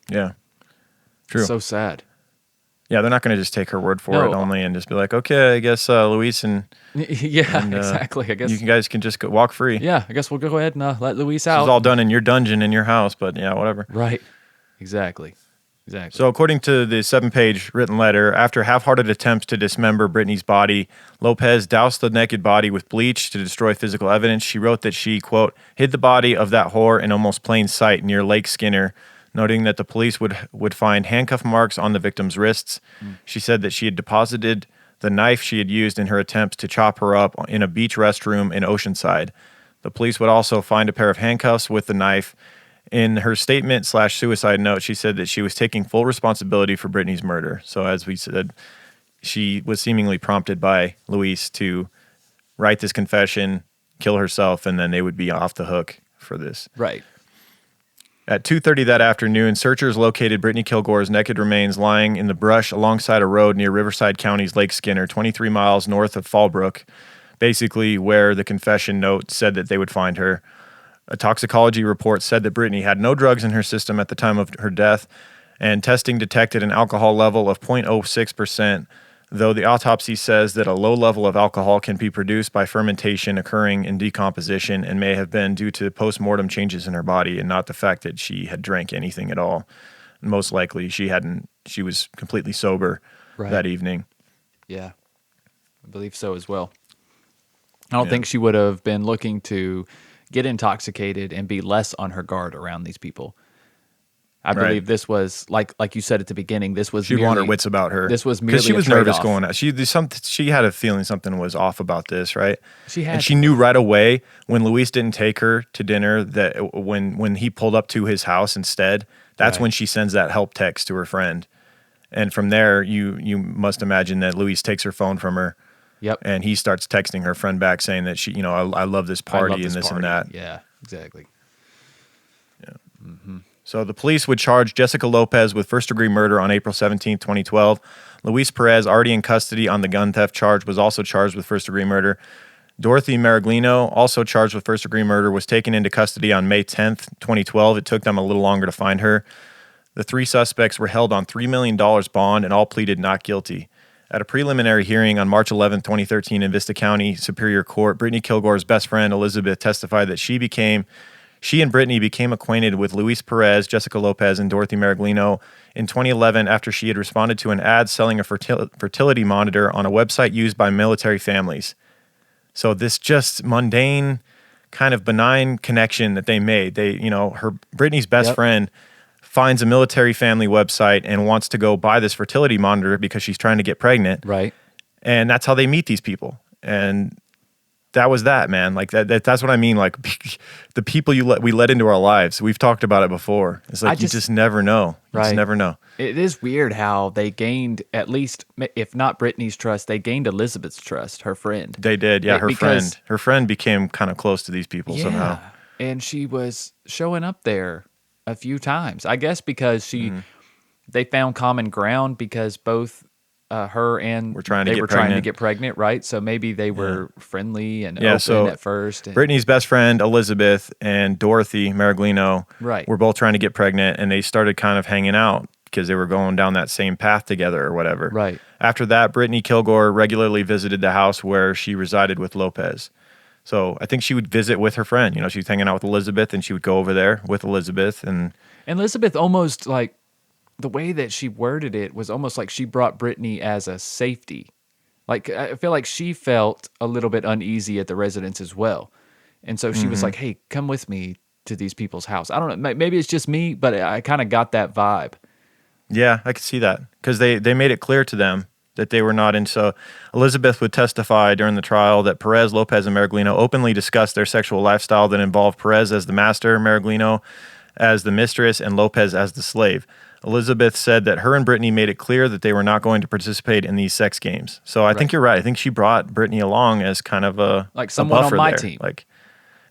Yeah. True. So sad. Yeah, they're not going to just take her word for No. it only and just be like, okay, I guess Luis and Yeah, exactly. I guess. you guys can just walk free. Yeah, I guess we'll go ahead and let Luis This out. is all done in your dungeon in your house, but yeah, whatever. Right. Exactly. So according to the 7-page written letter, after half-hearted attempts to dismember Brittany's body, Lopez doused the naked body with bleach to destroy physical evidence. She wrote that she, quote, hid the body of that whore in almost plain sight near Lake Skinner, noting that the police would find handcuff marks on the victim's wrists. She said that she had deposited the knife she had used in her attempts to chop her up in a beach restroom in Oceanside. The police would also find a pair of handcuffs with the knife. In her statement/suicide note, she said that she was taking full responsibility for Brittany's murder. So as we said, she was seemingly prompted by Luis to write this confession, kill herself, and then they would be off the hook for this. Right. At 2:30 that afternoon, searchers located Brittany Kilgore's naked remains lying in the brush alongside a road near Riverside County's Lake Skinner, 23 miles north of Fallbrook, basically where the confession note said that they would find her. A toxicology report said that Brittany had no drugs in her system at the time of her death, and testing detected an alcohol level of 0.06%, though the autopsy says that a low level of alcohol can be produced by fermentation occurring in decomposition and may have been due to postmortem changes in her body and not the fact that she had drank anything at all. Most likely she was completely sober that evening. Yeah. I believe so as well. I don't think she would have been looking to get intoxicated and be less on her guard around these people. I Right. believe this was like you said at the beginning. This was She'd want her wits about her. This was because she merely was a nervous trade-off. going out. She had a feeling something was off about this, right? She had and she to. knew right away when Luis didn't take her to dinner that when he pulled up to his house instead, that's Right. when she sends that help text to her friend. And from there, you must imagine that Luis takes her phone from her. Yep. And he starts texting her friend back saying that she, I love this I party love this and this party. and that. Yeah, exactly. So the police would charge Jessica Lopez with first-degree murder on April 17, 2012. Luis Perez, already in custody on the gun theft charge, was also charged with first-degree murder. Dorothy Maraglino, also charged with first-degree murder, was taken into custody on May 10th, 2012. It took them a little longer to find her. The three suspects were held on $3 million bond and all pleaded not guilty. At a preliminary hearing on March 11, 2013 in Vista County Superior Court, Brittany Kilgore's best friend, Elizabeth, testified that she and Brittany became acquainted with Luis Perez, Jessica Lopez, and Dorothy Maraglino in 2011 after she had responded to an ad selling a fertility monitor on a website used by military families. So this just mundane, kind of benign connection that they made. Brittany's best friend finds a military family website and wants to go buy this fertility monitor because she's trying to get pregnant. Right. And that's how they meet these people. And that was that, man. Like that's what I mean. Like the people we let into our lives. We've talked about it before. It's like you just never know. You just never know. It is weird how they gained, at least, if not Brittany's trust, they gained Elizabeth's trust, her friend. They did, yeah. Her friend became kind of close to these people somehow. And she was showing up there a few times. I guess because they found common ground because both her and were trying to get pregnant, right? So maybe they were friendly and open at first. And Brittany's best friend, Elizabeth, and Dorothy Maraglino were both trying to get pregnant, and they started kind of hanging out because they were going down that same path together or whatever. Right. After that, Brittany Kilgore regularly visited the house where she resided with Lopez. So I think she would visit with her friend. She was hanging out with Elizabeth, and she would go over there with Elizabeth. And Elizabeth almost like, the way that she worded it was almost like she brought Brittany as a safety. Like, I feel like she felt a little bit uneasy at the residence as well. And so she was like, hey, come with me to these people's house. I don't know. Maybe it's just me, but I kind of got that vibe. Yeah, I could see that because they made it clear to them that they were not in. So Elizabeth would testify during the trial that Perez, Lopez, and Maraglino openly discussed their sexual lifestyle that involved Perez as the master, Maraglino as the mistress, and Lopez as the slave. Elizabeth said that her and Brittany made it clear that they were not going to participate in these sex games. So I think you're right. I think she brought Brittany along as kind of like someone on my there. team. Like,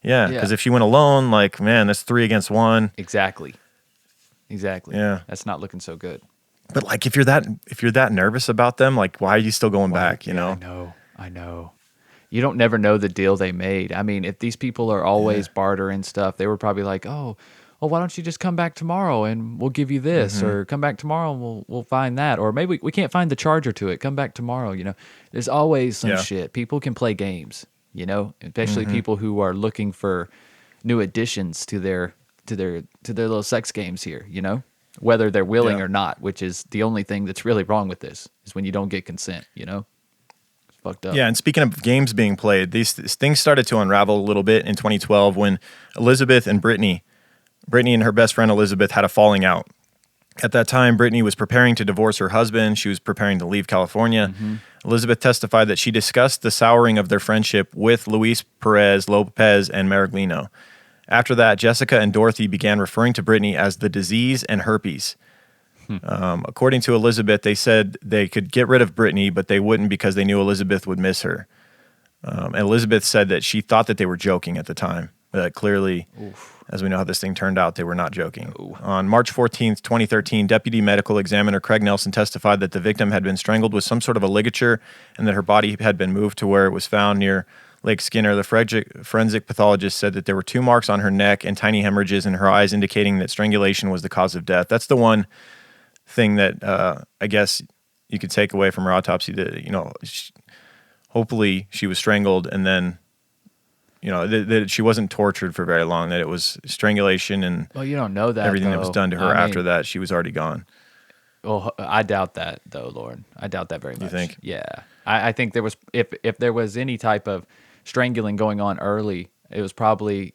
yeah, because if she went alone, like, man, that's 3 against 1. Exactly. Yeah, that's not looking so good. But like, if you're that nervous about them, like, why are you still going back? I know. You don't never know the deal they made. I mean, if these people are always bartering stuff, they were probably like, oh, well, why don't you just come back tomorrow and we'll give you this, or come back tomorrow and we'll find that, or maybe we can't find the charger to it. Come back tomorrow. There's always some shit. People can play games, especially people who are looking for new additions to their little sex games here. Whether they're willing or not, which is the only thing that's really wrong with this is when you don't get consent. It's fucked up. Yeah, and speaking of games being played, these things started to unravel a little bit in 2012 when Elizabeth and Brittany and her best friend Elizabeth had a falling out. At that time, Brittany was preparing to divorce her husband. She was preparing to leave California. Elizabeth testified that she discussed the souring of their friendship with Luis Perez, Lopez, and Maraglino. After that, Jessica and Dorothy began referring to Brittany as the disease and herpes. According to Elizabeth, they said they could get rid of Brittany, but they wouldn't because they knew Elizabeth would miss her. And Elizabeth said that she thought that they were joking at the time, but clearly, as we know how this thing turned out, they were not joking. On March 14th, 2013, Deputy Medical Examiner Craig Nelson testified that the victim had been strangled with some sort of a ligature and that her body had been moved to where it was found near Lake Skinner. The forensic pathologist said that there were 2 marks on her neck and tiny hemorrhages in her eyes, indicating that strangulation was the cause of death. That's the one thing that I guess you could take away from her autopsy, that, hopefully she was strangled and then, that she wasn't tortured for very long, that it was strangulation and well, you don't know that everything though. that was done to her after that, she was already gone. Well, I doubt that though, Lauren. I doubt that very much. You think? Yeah. I think there was, if there was any type of strangling going on early, it was probably,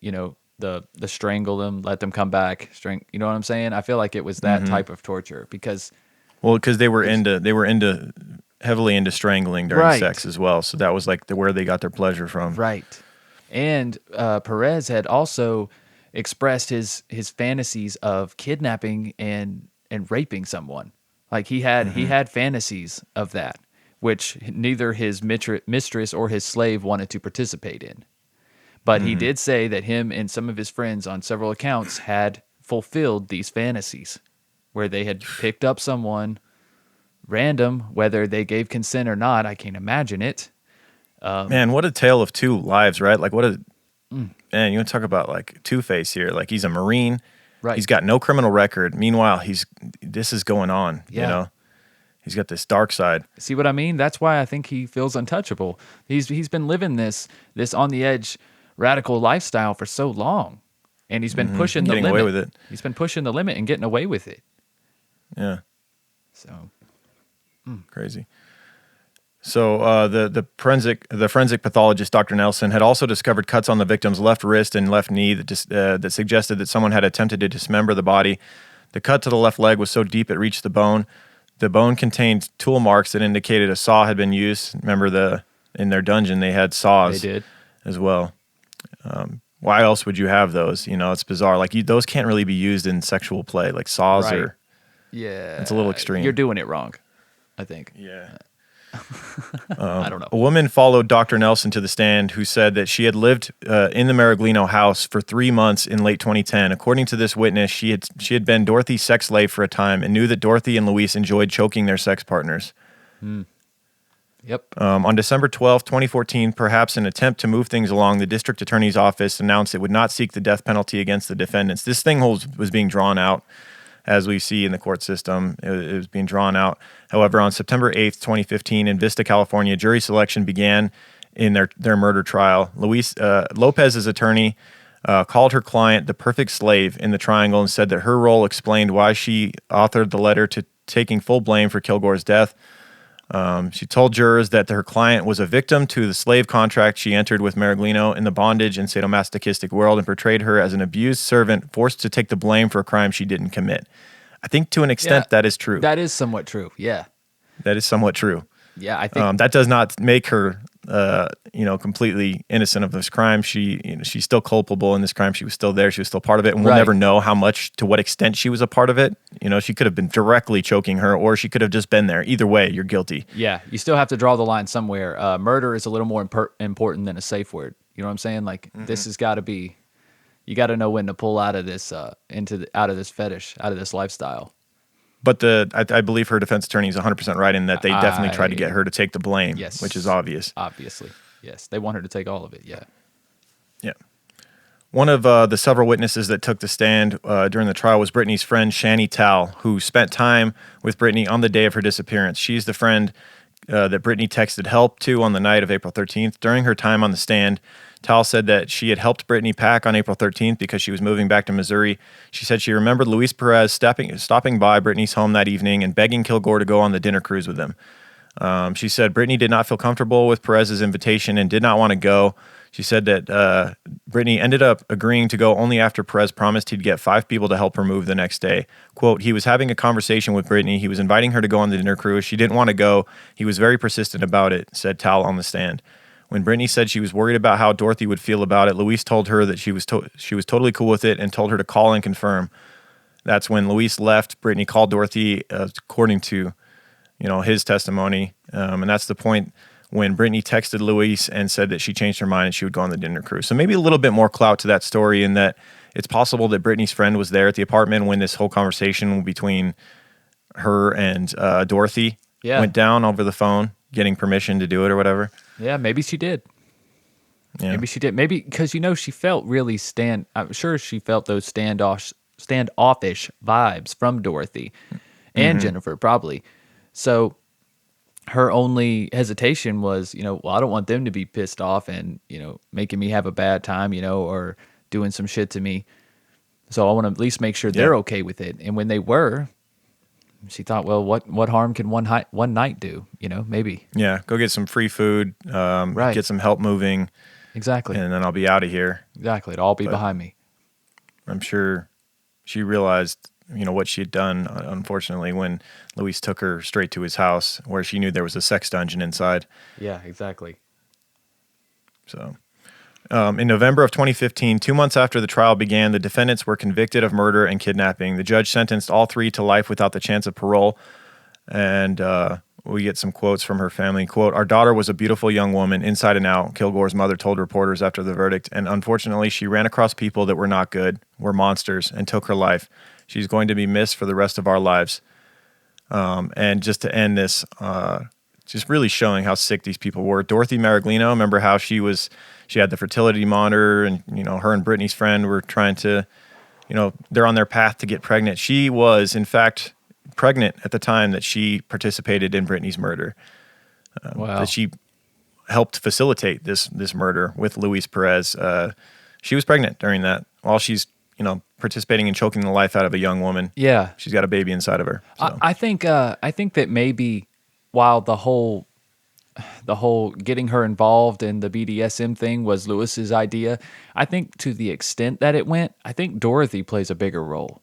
the strangle them, let them come back, you know what I'm saying? I feel like it was that type of torture because they were heavily into strangling during Right. sex as well. So that was like where they got their pleasure from. right. And Perez had also expressed his fantasies of kidnapping and raping someone. Like he had fantasies of that, which neither his mistress or his slave wanted to participate in. But he did say that him and some of his friends on several accounts had fulfilled these fantasies, where they had picked up someone random, whether they gave consent or not. I can't imagine it. Man, what a tale of two lives, right? Like man, you want to talk about like Two-Face here. Like he's a Marine. Right. He's got no criminal record. Meanwhile, this is going on, Yeah. you know? He's got this dark side. See what I mean? That's why I think he feels untouchable. He's been living this on the edge radical lifestyle for so long, and he's been pushing the Getting limit. away with it. He's been pushing the limit and getting away with it. Yeah. So Crazy. So the forensic pathologist, Dr. Nelson, had also discovered cuts on the victim's left wrist and left knee that suggested that someone had attempted to dismember the body. The cut to the left leg was so deep it reached the bone. The bone contained tool marks that indicated a saw had been used. Remember in their dungeon they had saws. they did. As well. Why else would you have those? You know, it's bizarre. Like those can't really be used in sexual play. Like saws Right. are. Yeah, It's a little extreme. You're doing it wrong, I think. Yeah. I don't know. A woman followed Dr. Nelson to the stand who said that she had lived in the Maraglino house for 3 months in late 2010. According to this witness, she had been Dorothy's sex slave for a time and knew that Dorothy and Luis enjoyed choking their sex partners. Yep. On December 12, 2014, perhaps in an attempt to move things along, the district attorney's office announced it would not seek the death penalty against the defendants. This thing was being drawn out, as we see in the court system. It was being drawn out. However, on September 8th, 2015, in Vista, California, jury selection began in their murder trial. Lopez's attorney called her client the perfect slave in the triangle and said that her role explained why she authored the letter to taking full blame for Kilgore's death. She told jurors that her client was a victim to the slave contract she entered with Maraglino in the bondage and sadomasochistic world and portrayed her as an abused servant forced to take the blame for a crime she didn't commit. I think to an extent that is true. That is somewhat true. Yeah. That is somewhat true. Yeah, I think That does not make her, completely innocent of this crime. She's still culpable in this crime. She was still there. She was still part of it. And we'll Right. never know to what extent she was a part of it. You know, she could have been directly choking her or she could have just been there. Either way, you're guilty. Yeah, you still have to draw the line somewhere. Murder is a little more important than a safe word. You know what I'm saying? Like this has got to be. You got to know when to pull out of this out of this fetish, out of this lifestyle. But I believe her defense attorney is 100% right in that they definitely tried to get her to take the blame, Yes. which is obvious. Obviously, yes, they want her to take all of it. Yeah. Yeah. One of the several witnesses that took the stand during the trial was Brittany's friend, Shani Tal, who spent time with Brittany on the day of her disappearance. She's the friend that Brittany texted help to on the night of April 13th. During her time on the stand, Tal said that she had helped Brittany pack on April 13th because she was moving back to Missouri. She said she remembered Luis Perez stopping by Brittany's home that evening and begging Kilgore to go on the dinner cruise with him. She said Brittany did not feel comfortable with Perez's invitation and did not want to go. She said that Brittany ended up agreeing to go only after Perez promised he'd get 5 people to help her move the next day. Quote, he was having a conversation with Brittany. He was inviting her to go on the dinner cruise. She didn't want to go. He was very persistent about it, said Tal on the stand. When Brittany said she was worried about how Dorothy would feel about it, Luis told her that she was totally cool with it and told her to call and confirm. That's when Luis left. Brittany called Dorothy, according to his testimony, and that's the point when Brittany texted Luis and said that she changed her mind and she would go on the dinner cruise. So maybe a little bit more clout to that story in that it's possible that Brittany's friend was there at the apartment when this whole conversation between her and Dorothy went down over the phone, getting permission to do it or whatever. Yeah, maybe she did. Yeah. Maybe she did. Maybe because she felt really I'm sure she felt those standoffish vibes from Dorothy and Jennifer probably. So her only hesitation was, well, I don't want them to be pissed off and, making me have a bad time, or doing some shit to me. So I want to at least make sure they're okay with it. And when they were, she thought, well, what harm can one night do? Maybe. Yeah, go get some free food, Right. get some help moving, Exactly. and then I'll be out of here. Exactly. It'll all be behind me. I'm sure she realized, what she had done, unfortunately, when Luis took her straight to his house where she knew there was a sex dungeon inside. Yeah, exactly. So, in November of 2015, 2 months after the trial began, the defendants were convicted of murder and kidnapping. The judge sentenced all three to life without the chance of parole. And we get some quotes from her family. Quote, "Our daughter was a beautiful young woman, inside and out," Kilgore's mother told reporters after the verdict. "And unfortunately, she ran across people that were not good, were monsters, and took her life. She's going to be missed for the rest of our lives." And just to end this, just really showing how sick these people were. Dorothy Maraglino, remember how she had the fertility monitor, and her and Brittany's friend were trying to, they're on their path to get pregnant. She was, in fact, pregnant at the time that she participated in Brittany's murder. Wow. That she helped facilitate this murder with Luis Perez. She was pregnant during that while she's participating in choking the life out of a young woman. Yeah, she's got a baby inside of her. So. I think that maybe while the whole getting her involved in the BDSM thing was Luis's idea, I think to the extent that it went, I think Dorothy plays a bigger role.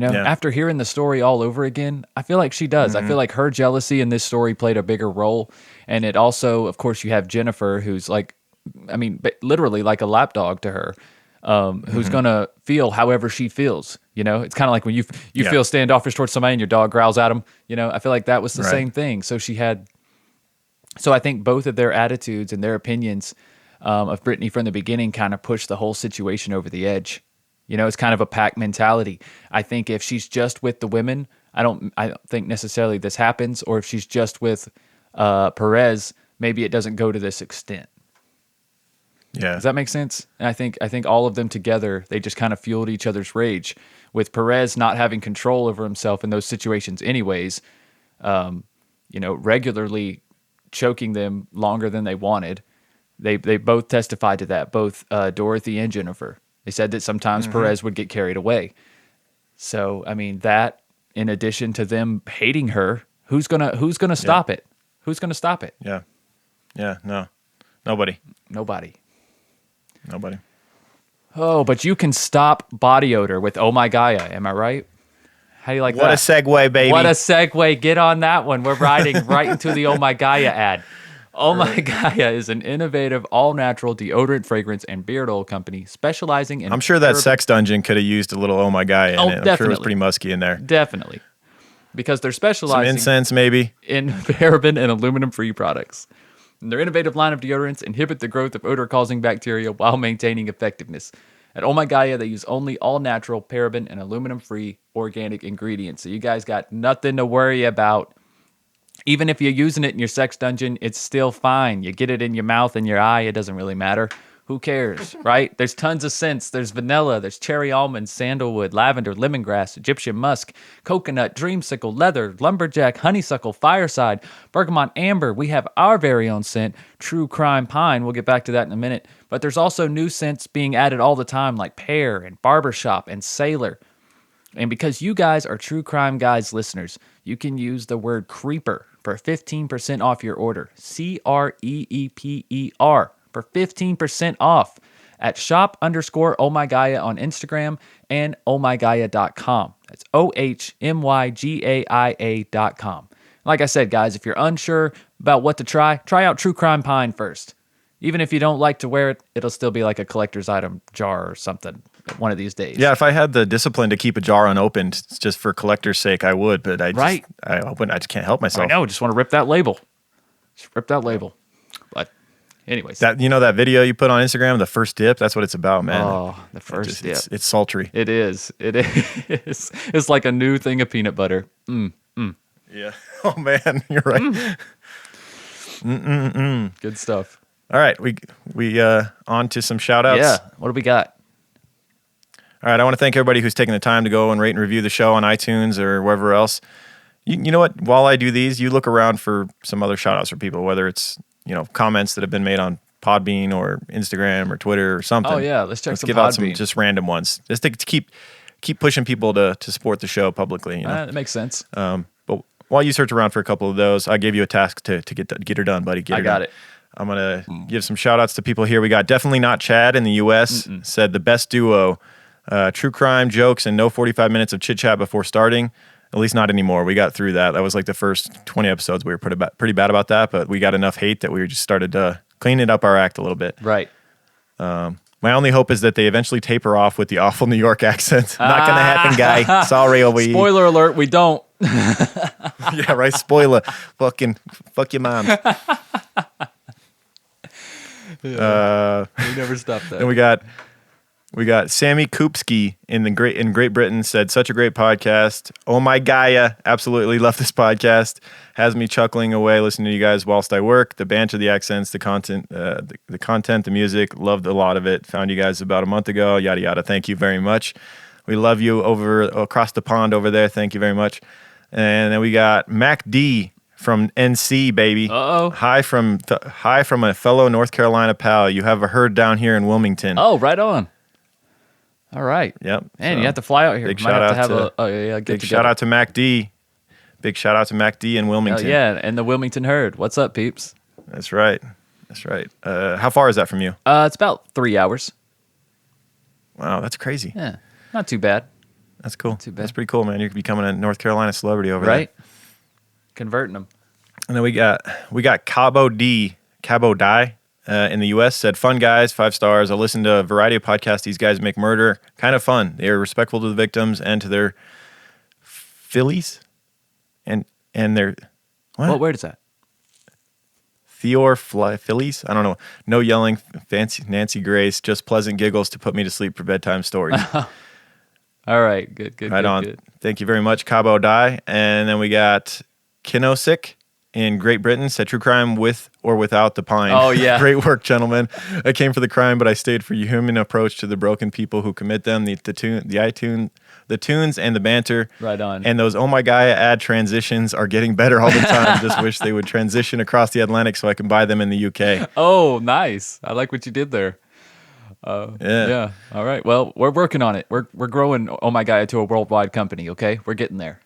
After hearing the story all over again, I feel like she does. I feel like her jealousy in this story played a bigger role. And it also, of course, you have Jennifer, who's literally like a lapdog to her, who's going to feel however she feels. It's kind of like when you feel standoffish towards somebody and your dog growls at them. I feel like that was the same thing. So I think both of their attitudes and their opinions of Brittany from the beginning kind of pushed the whole situation over the edge. It's kind of a pack mentality. I think if she's just with the women, I don't think necessarily this happens. Or if she's just with Perez, maybe it doesn't go to this extent. Yeah. Does that make sense? And I think all of them together, they just kind of fueled each other's rage. With Perez not having control over himself in those situations anyways, regularly choking them longer than they wanted. They both testified to that, both Dorothy and Jennifer. They said that sometimes Perez would get carried away. So, that in addition to them hating her, who's gonna stop it? Who's gonna stop it? Yeah. Yeah, no. Nobody. Oh, but you can stop body odor with Oh My Gaia. Am I right? How do you like that? What a segue, baby. What a segue. Get on that one. We're riding right into the Oh My Gaia ad. Oh My Gaia is an innovative, all-natural deodorant, fragrance, and beard oil company specializing in... I'm sure that sex dungeon could have used a little Oh My Gaia in it. I'm definitely. sure it was pretty musky in there. Definitely. Because they're specializing... Some incense, maybe? ...in paraben and aluminum-free products. And their innovative line of deodorants inhibit the growth of odor-causing bacteria while maintaining effectiveness. At Oh My Gaia, they use only all-natural, paraben, and aluminum-free organic ingredients. So you guys got nothing to worry about. Even if you're using it in your sex dungeon, it's still fine. You get it in your mouth and your eye, it doesn't really matter. Who cares, right? There's tons of scents. There's vanilla, there's cherry almond, sandalwood, lavender, lemongrass, Egyptian musk, coconut, dreamsicle, leather, lumberjack, honeysuckle, fireside, bergamot, amber. We have our very own scent, true crime pine. We'll get back to that in a minute. But there's also new scents being added all the time, like pear and barbershop and sailor. And because you guys are True Crime Guys listeners, you can use the word creeper for 15% off your order. CREEPER for 15% off at shop_ohmygaia on Instagram and ohmygaia.com. That's OHMYGAIA.com. Like I said, guys, if you're unsure about what to try out True Crime Pine first. Even if you don't like to wear it, it'll still be like a collector's item jar or something one of these days. Yeah, if I had the discipline to keep a jar unopened just for collector's sake, I would, but I just can't help myself. I know, just want to rip that label. Just rip that label. But anyways. That video you put on Instagram, the first dip, that's what it's about, man. Oh, the first dip. It's sultry. It is. It is. It's like a new thing of peanut butter. Yeah. Oh, man, you're right. Good stuff. All right, we on to some shout-outs. Yeah, what do we got? All right, I want to thank everybody who's taken the time to go and rate and review the show on iTunes or wherever else. You know what? While I do these, you look around for some other shout-outs for people, whether it's comments that have been made on Podbean or Instagram or Twitter or something. Oh, yeah, let's check some give Podbean. out some just random ones. Just to keep pushing people to support the show publicly. That makes sense. But while you search around for a couple of those, I gave you a task to get her done, buddy. I got it. I'm going to give some shout outs to people here. We got Definitely Not Chad in the U.S. Said the best duo True crime, jokes, and no 45 minutes of chit-chat before starting. At least not anymore. We got through that. That was like the first 20 episodes. We were pretty bad about that, but we got enough hate that we just started cleaning up our act a little bit. Right. My only hope is that they eventually taper off with the awful New York accent. Not going to happen, guy. Sorry, OBE. Spoiler alert, we don't. Yeah, right. Spoiler. Fuck your mom. We never stop that. And we got Sammy Koopski in Great Britain said, such a great podcast. Oh my Gaia, absolutely love this podcast. Has me chuckling away listening to you guys whilst I work. The banter, the accents, the content, the music, loved a lot of it. Found you guys about a month ago. Yada yada. Thank you very much. We love you across the pond over there. Thank you very much. And then we got Mac D from NC, baby. Uh-oh. Hi from a fellow North Carolina pal. You have a herd down here in Wilmington. Oh, right on. All right. Yep. Man, So, you have to fly out here. Big Might shout have out to have big shout out to Mac D. Big shout out to Mac D in Wilmington. yeah, and the Wilmington herd. What's up, peeps? That's right. How far is that from you? It's about 3 hours. Wow, that's crazy. Yeah, not too bad. That's cool. too bad. That's pretty cool, man. You're becoming a North Carolina celebrity over Right? there. Converting them. And then we got Cabo Di in the U.S. said, fun guys, 5 stars. I listen to a variety of podcasts. These guys make murder kind of fun. They are respectful to the victims and to their fillies and their what? Where is that? Fillies? I don't know. No yelling, fancy Nancy Grace, just pleasant giggles to put me to sleep for bedtime stories. All right, good. Right good, on. Good. Thank you very much, Cabo Die. And then we got Kinosik in Great Britain, said true crime with or without the pine. Oh, yeah. Great work, gentlemen. I came for the crime, but I stayed for your human approach to the broken people who commit them, the tunes and the banter. Right on. And those Oh My Gaia ad transitions are getting better all the time. Just wish they would transition across the Atlantic so I can buy them in the UK. Oh, nice. I like what you did there. Yeah. All right. Well, we're working on it. We're growing Oh My Gaia to a worldwide company, okay? We're getting there.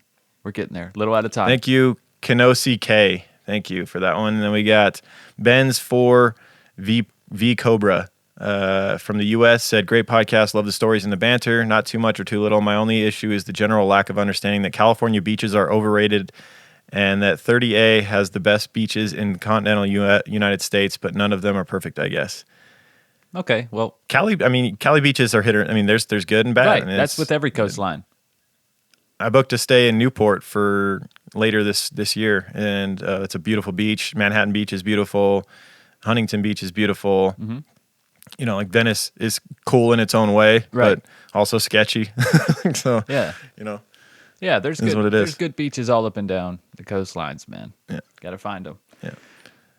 Little at a time. Thank you, Kenosi K. Thank you for that one. And then we got Ben's 4 V Cobra from the U.S. said, great podcast. Love the stories and the banter. Not too much or too little. My only issue is the general lack of understanding that California beaches are overrated and that 30A has the best beaches in continental United States, but none of them are perfect, I guess. Okay, well. Cali beaches are there's good and bad. Right, and that's with every coastline. I booked a stay in Newport for later this year, and it's a beautiful beach. Manhattan Beach is beautiful. Huntington Beach is beautiful. Mm-hmm. You know, like Venice is cool in its own way, Right. but also sketchy. So, Yeah. you know, Yeah, there's Is good. what it There's is. good beaches all up and down the coastlines, man. Yeah. Got to find them. Yeah.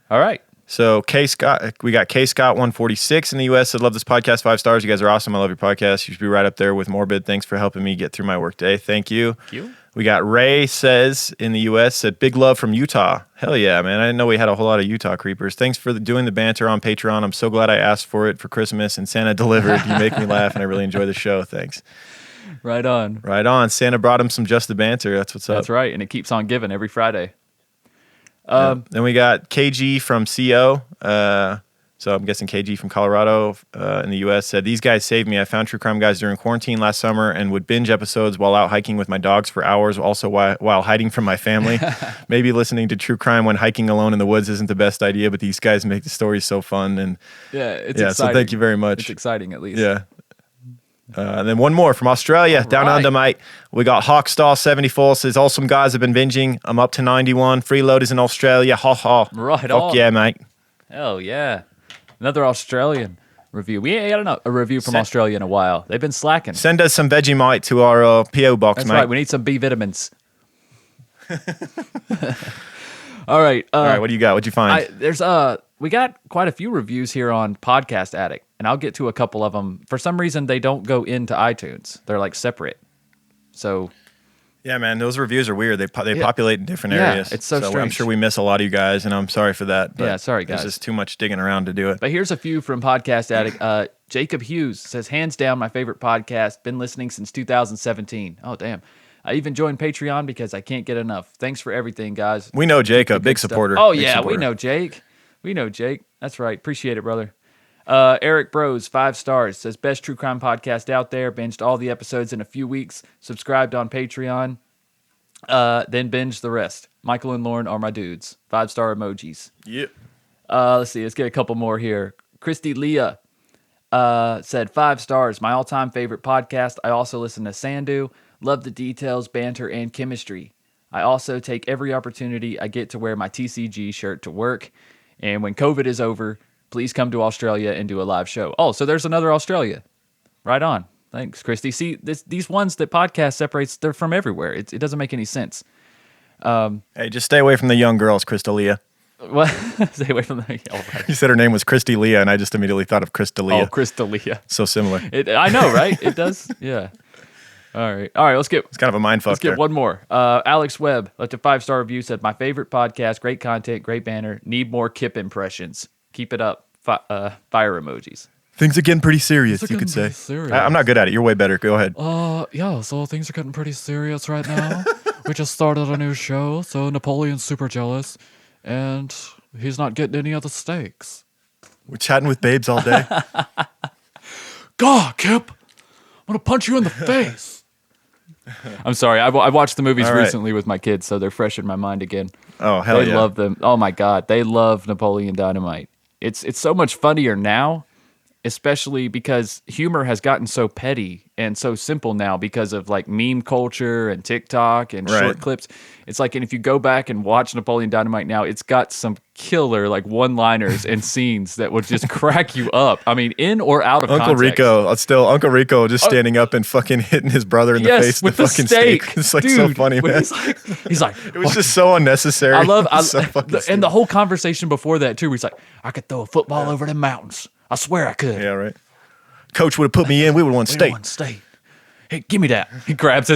All right. So we got K Scott 146 in the U.S. said, love this podcast, 5 stars. You guys are awesome. I love your podcast. You should be right up there with Morbid. Thanks for helping me get through my workday. Thank you. Thank you. We got Ray says in the U.S. said, big love from Utah. Hell yeah, man. I didn't know we had a whole lot of Utah creepers. Thanks for doing the banter on Patreon. I'm so glad I asked for it for Christmas and Santa delivered. You make me laugh and I really enjoy the show. Thanks. Right on. Right on. Santa brought him some Just the Banter. That's what's up. That's right, and it keeps on giving every Friday. Then we got KG from CO. So I'm guessing KG from Colorado in the U.S. said, these guys saved me. I found True Crime Guys during quarantine last summer and would binge episodes while out hiking with my dogs for hours, also while hiding from my family. Maybe listening to True Crime when hiking alone in the woods isn't the best idea, but these guys make the stories so fun. And It's so exciting. thank you very much. It's exciting, at least. Yeah. And then one more from Australia, down right. under, mate. We got Hawkstar74 says, awesome guys have been binging. I'm up to 91. Freeloaders in Australia. Ha ha. Right Fuck on. yeah, mate. Hell yeah. Another Australian review. We ain't got a review from Australia in a while. They've been slacking. Send us some Vegemite to our P.O. box, That's mate. right. We need some B vitamins. All right. All right, what do you got? What'd you find? We got quite a few reviews here on Podcast Addict, and I'll get to a couple of them. For some reason, they don't go into iTunes. They're like separate. So yeah, man, those reviews are weird. They populate in different Yeah, areas. it's so I'm strange. sure we miss a lot of you guys, and I'm sorry for that. But Yeah, sorry, guys. There's just too much digging around to do it. But here's a few from Podcast Addict. Jacob Hughes says, hands down, my favorite podcast. Been listening since 2017. Oh, damn. I even joined Patreon because I can't get enough. Thanks for everything, guys. We know Jacob, big Stuff. supporter. Oh, Big yeah, supporter. we know Jake. That's right. Appreciate it, brother. Eric Bros, 5 stars, says best true crime podcast out there. Binged all the episodes in a few weeks. Subscribed on Patreon. Then binge the rest. Michael and Lauren are my dudes. 5-star emojis. Yep. Let's see. Let's get a couple more here. Christy Leah said 5 stars. My all-time favorite podcast. I also listen to Sandu. Love the details, banter, and chemistry. I also take every opportunity I get to wear my TCG shirt to work. And when COVID is over, please come to Australia and do a live show. Oh, so there's another Australia. Right on. Thanks, Christy. See, these ones that podcast separates, they're from everywhere. It doesn't make any sense. Hey, just stay away from the young girls, Crystalia. What? Stay away from the... Oh, right. You said her name was Crystalia, and I just immediately thought of Crystalia. Oh, Crystalia. So similar. I know, right? It does? Yeah. All right. Let's get... It's kind of a mind fuck Let's get one more. Alex Webb left a 5-star review, said, my favorite podcast, great content, great banner, need more Kip impressions. Keep it up. Fire emojis. Things are getting pretty serious, you could say. I'm not good at it. You're way better. Go ahead. Yeah, so things are getting pretty serious right now. We just started a new show, so Napoleon's super jealous, and he's not getting any of the steaks. We're chatting with babes all day. God, Kip! I'm gonna punch you in the face! I'm sorry. I watched the movies All right. recently with my kids, so they're fresh in my mind again. Oh, hell They yeah. love them. Oh, my God. They love Napoleon Dynamite. It's so much funnier now, especially because humor has gotten so petty and so simple now because of like meme culture and TikTok and Right. short clips. It's like, and if you go back and watch Napoleon Dynamite now, it's got some killer like one-liners and scenes that would just crack you up. I mean, in or out of Uncle context. Rico, Uncle Rico just standing up and fucking hitting his brother in the face with with the fucking steak. It's like so Dude, funny, when man. He's like, It was just so unnecessary. It's so fucking and the whole conversation before that too, where he's like, I could throw a football over the mountains. I swear I could. Yeah, right. Coach would have put me in. We would have won We state. won state. Hey, give me that. He grabs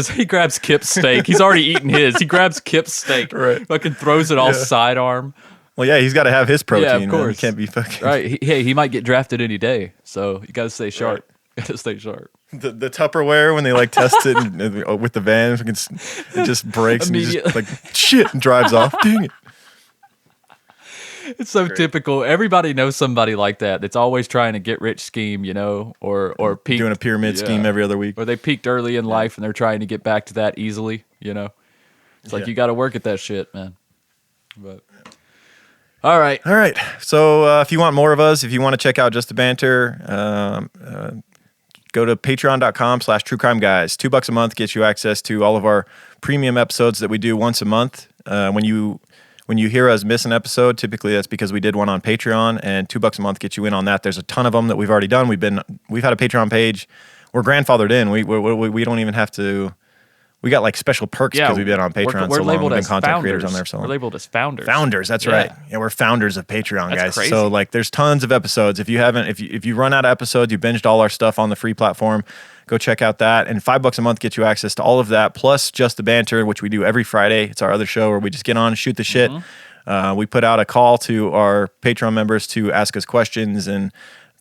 Kip's steak. He's already eaten his. He grabs Kip's steak. Right. Fucking throws it all sidearm. Well, yeah, he's got to have his protein. Yeah, of Man. course. He can't be fucking. Right. He might get drafted any day. So you got to stay sharp. Right. Got to stay sharp. The Tupperware when they like test it and, with the van, it just breaks and he just Immediately. like shit and drives off. Dang it. It's so typical. Everybody knows somebody like that that's always trying to get rich scheme, or peaked, Doing a pyramid scheme every other week. or they peaked early in life and they're trying to get back to that easily, It's like Yeah. you got to work at that shit, man. But all right. All right. So if you want more of us, if you want to check out Just the Banter, go to patreon.com/truecrimeguys. $2 a month gets you access to all of our premium episodes that we do once a month. When you hear us miss an episode, typically that's because we did one on Patreon, and $2 a month gets you in on that. There's a ton of them that we've already done. We've had a Patreon page. We're grandfathered in. We don't even have to. We got like special perks because we've been on Patreon We're so long. labeled We've been as content founders. creators on there so long. We're labeled as founders. Founders, that's Yeah. right. Yeah, we're founders of Patreon, That's guys. crazy. So like, there's tons of episodes. If you haven't, if you run out of episodes, you binged all our stuff on the free platform. Go check out that. And $5 a month gets you access to all of that, plus Just the Banter, which we do every Friday. It's our other show where we just get on and shoot the shit. We put out a call to our Patreon members to ask us questions and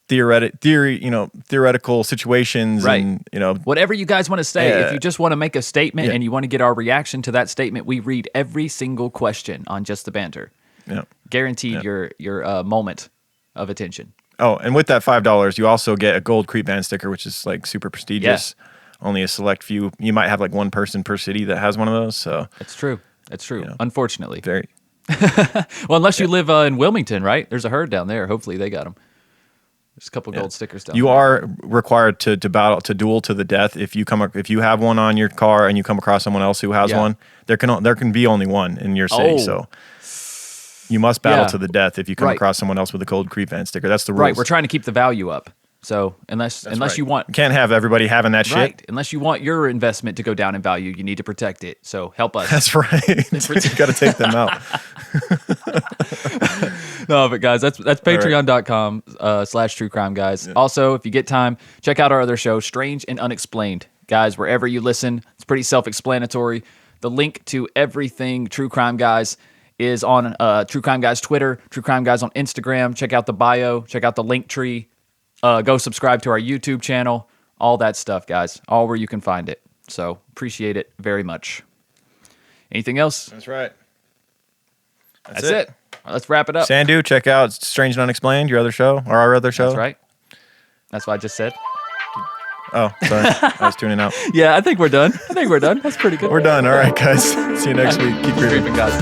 theoretical situations, Right. and Whatever you guys want to say, Yeah. if you just want to make a statement Yeah. and you want to get our reaction to that statement, we read every single question on Just the Banter. Guaranteed your moment of attention. Oh, and with that $5, you also get a gold Creep Band sticker, which is like super prestigious. Only a select few. You might have like one person per city that has one of those. So That's true. Unfortunately. very. Well, unless you live in Wilmington, right? There's a herd down there. Hopefully they got them. There's a couple gold stickers down there. You are required to duel to the death if you have one on your car and you come across someone else who has Yeah. one. There can be only one in your city, Oh. so you must battle Yeah. to the death if you come Right. across someone else with a gold Creep Band sticker. That's the rules. Right, we're trying to keep the value up. So unless Right. you want you can't have everybody having that shit. right, unless you want your investment to go down in value, you need to protect it. So help us. That's right. You got to take them out. No, but guys, that's patreon.com /true crime guys. Also, if you get time, check out our other show, Strange and Unexplained. Guys, wherever you listen, it's pretty self-explanatory. The link to everything True Crime Guys is on True Crime Guys Twitter, True Crime Guys on Instagram. Check out the bio, check out the link tree. Go subscribe to our YouTube channel. All that stuff, guys. All where you can find it. So appreciate it very much. Anything else? That's right. That's it. Let's wrap it up. Sandu, check out Strange and Unexplained, your other show, or our other show. That's right. That's what I just said. Oh, sorry. I was tuning out. Yeah, I think we're done. That's pretty good. We're done. All right, guys. See you next week. Keep creeping, guys.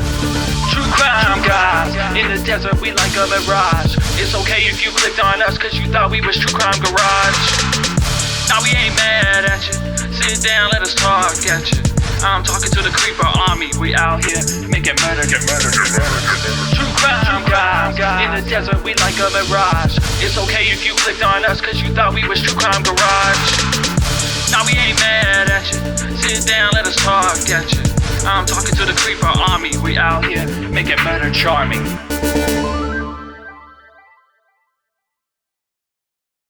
True crime guys, in the desert we like a mirage. It's okay if you clicked on us cause you thought we was True Crime Garage. Now we ain't mad at you, sit down, let us talk at you. I'm talking to the creeper army, we out here making murder, get murder. True crime guys, in the desert we like a mirage. It's okay if you clicked on us cause you thought we was True Crime Garage. Now we ain't mad at you, sit down, let us talk at you. I'm talking to the creeper army, we out here making murder charming.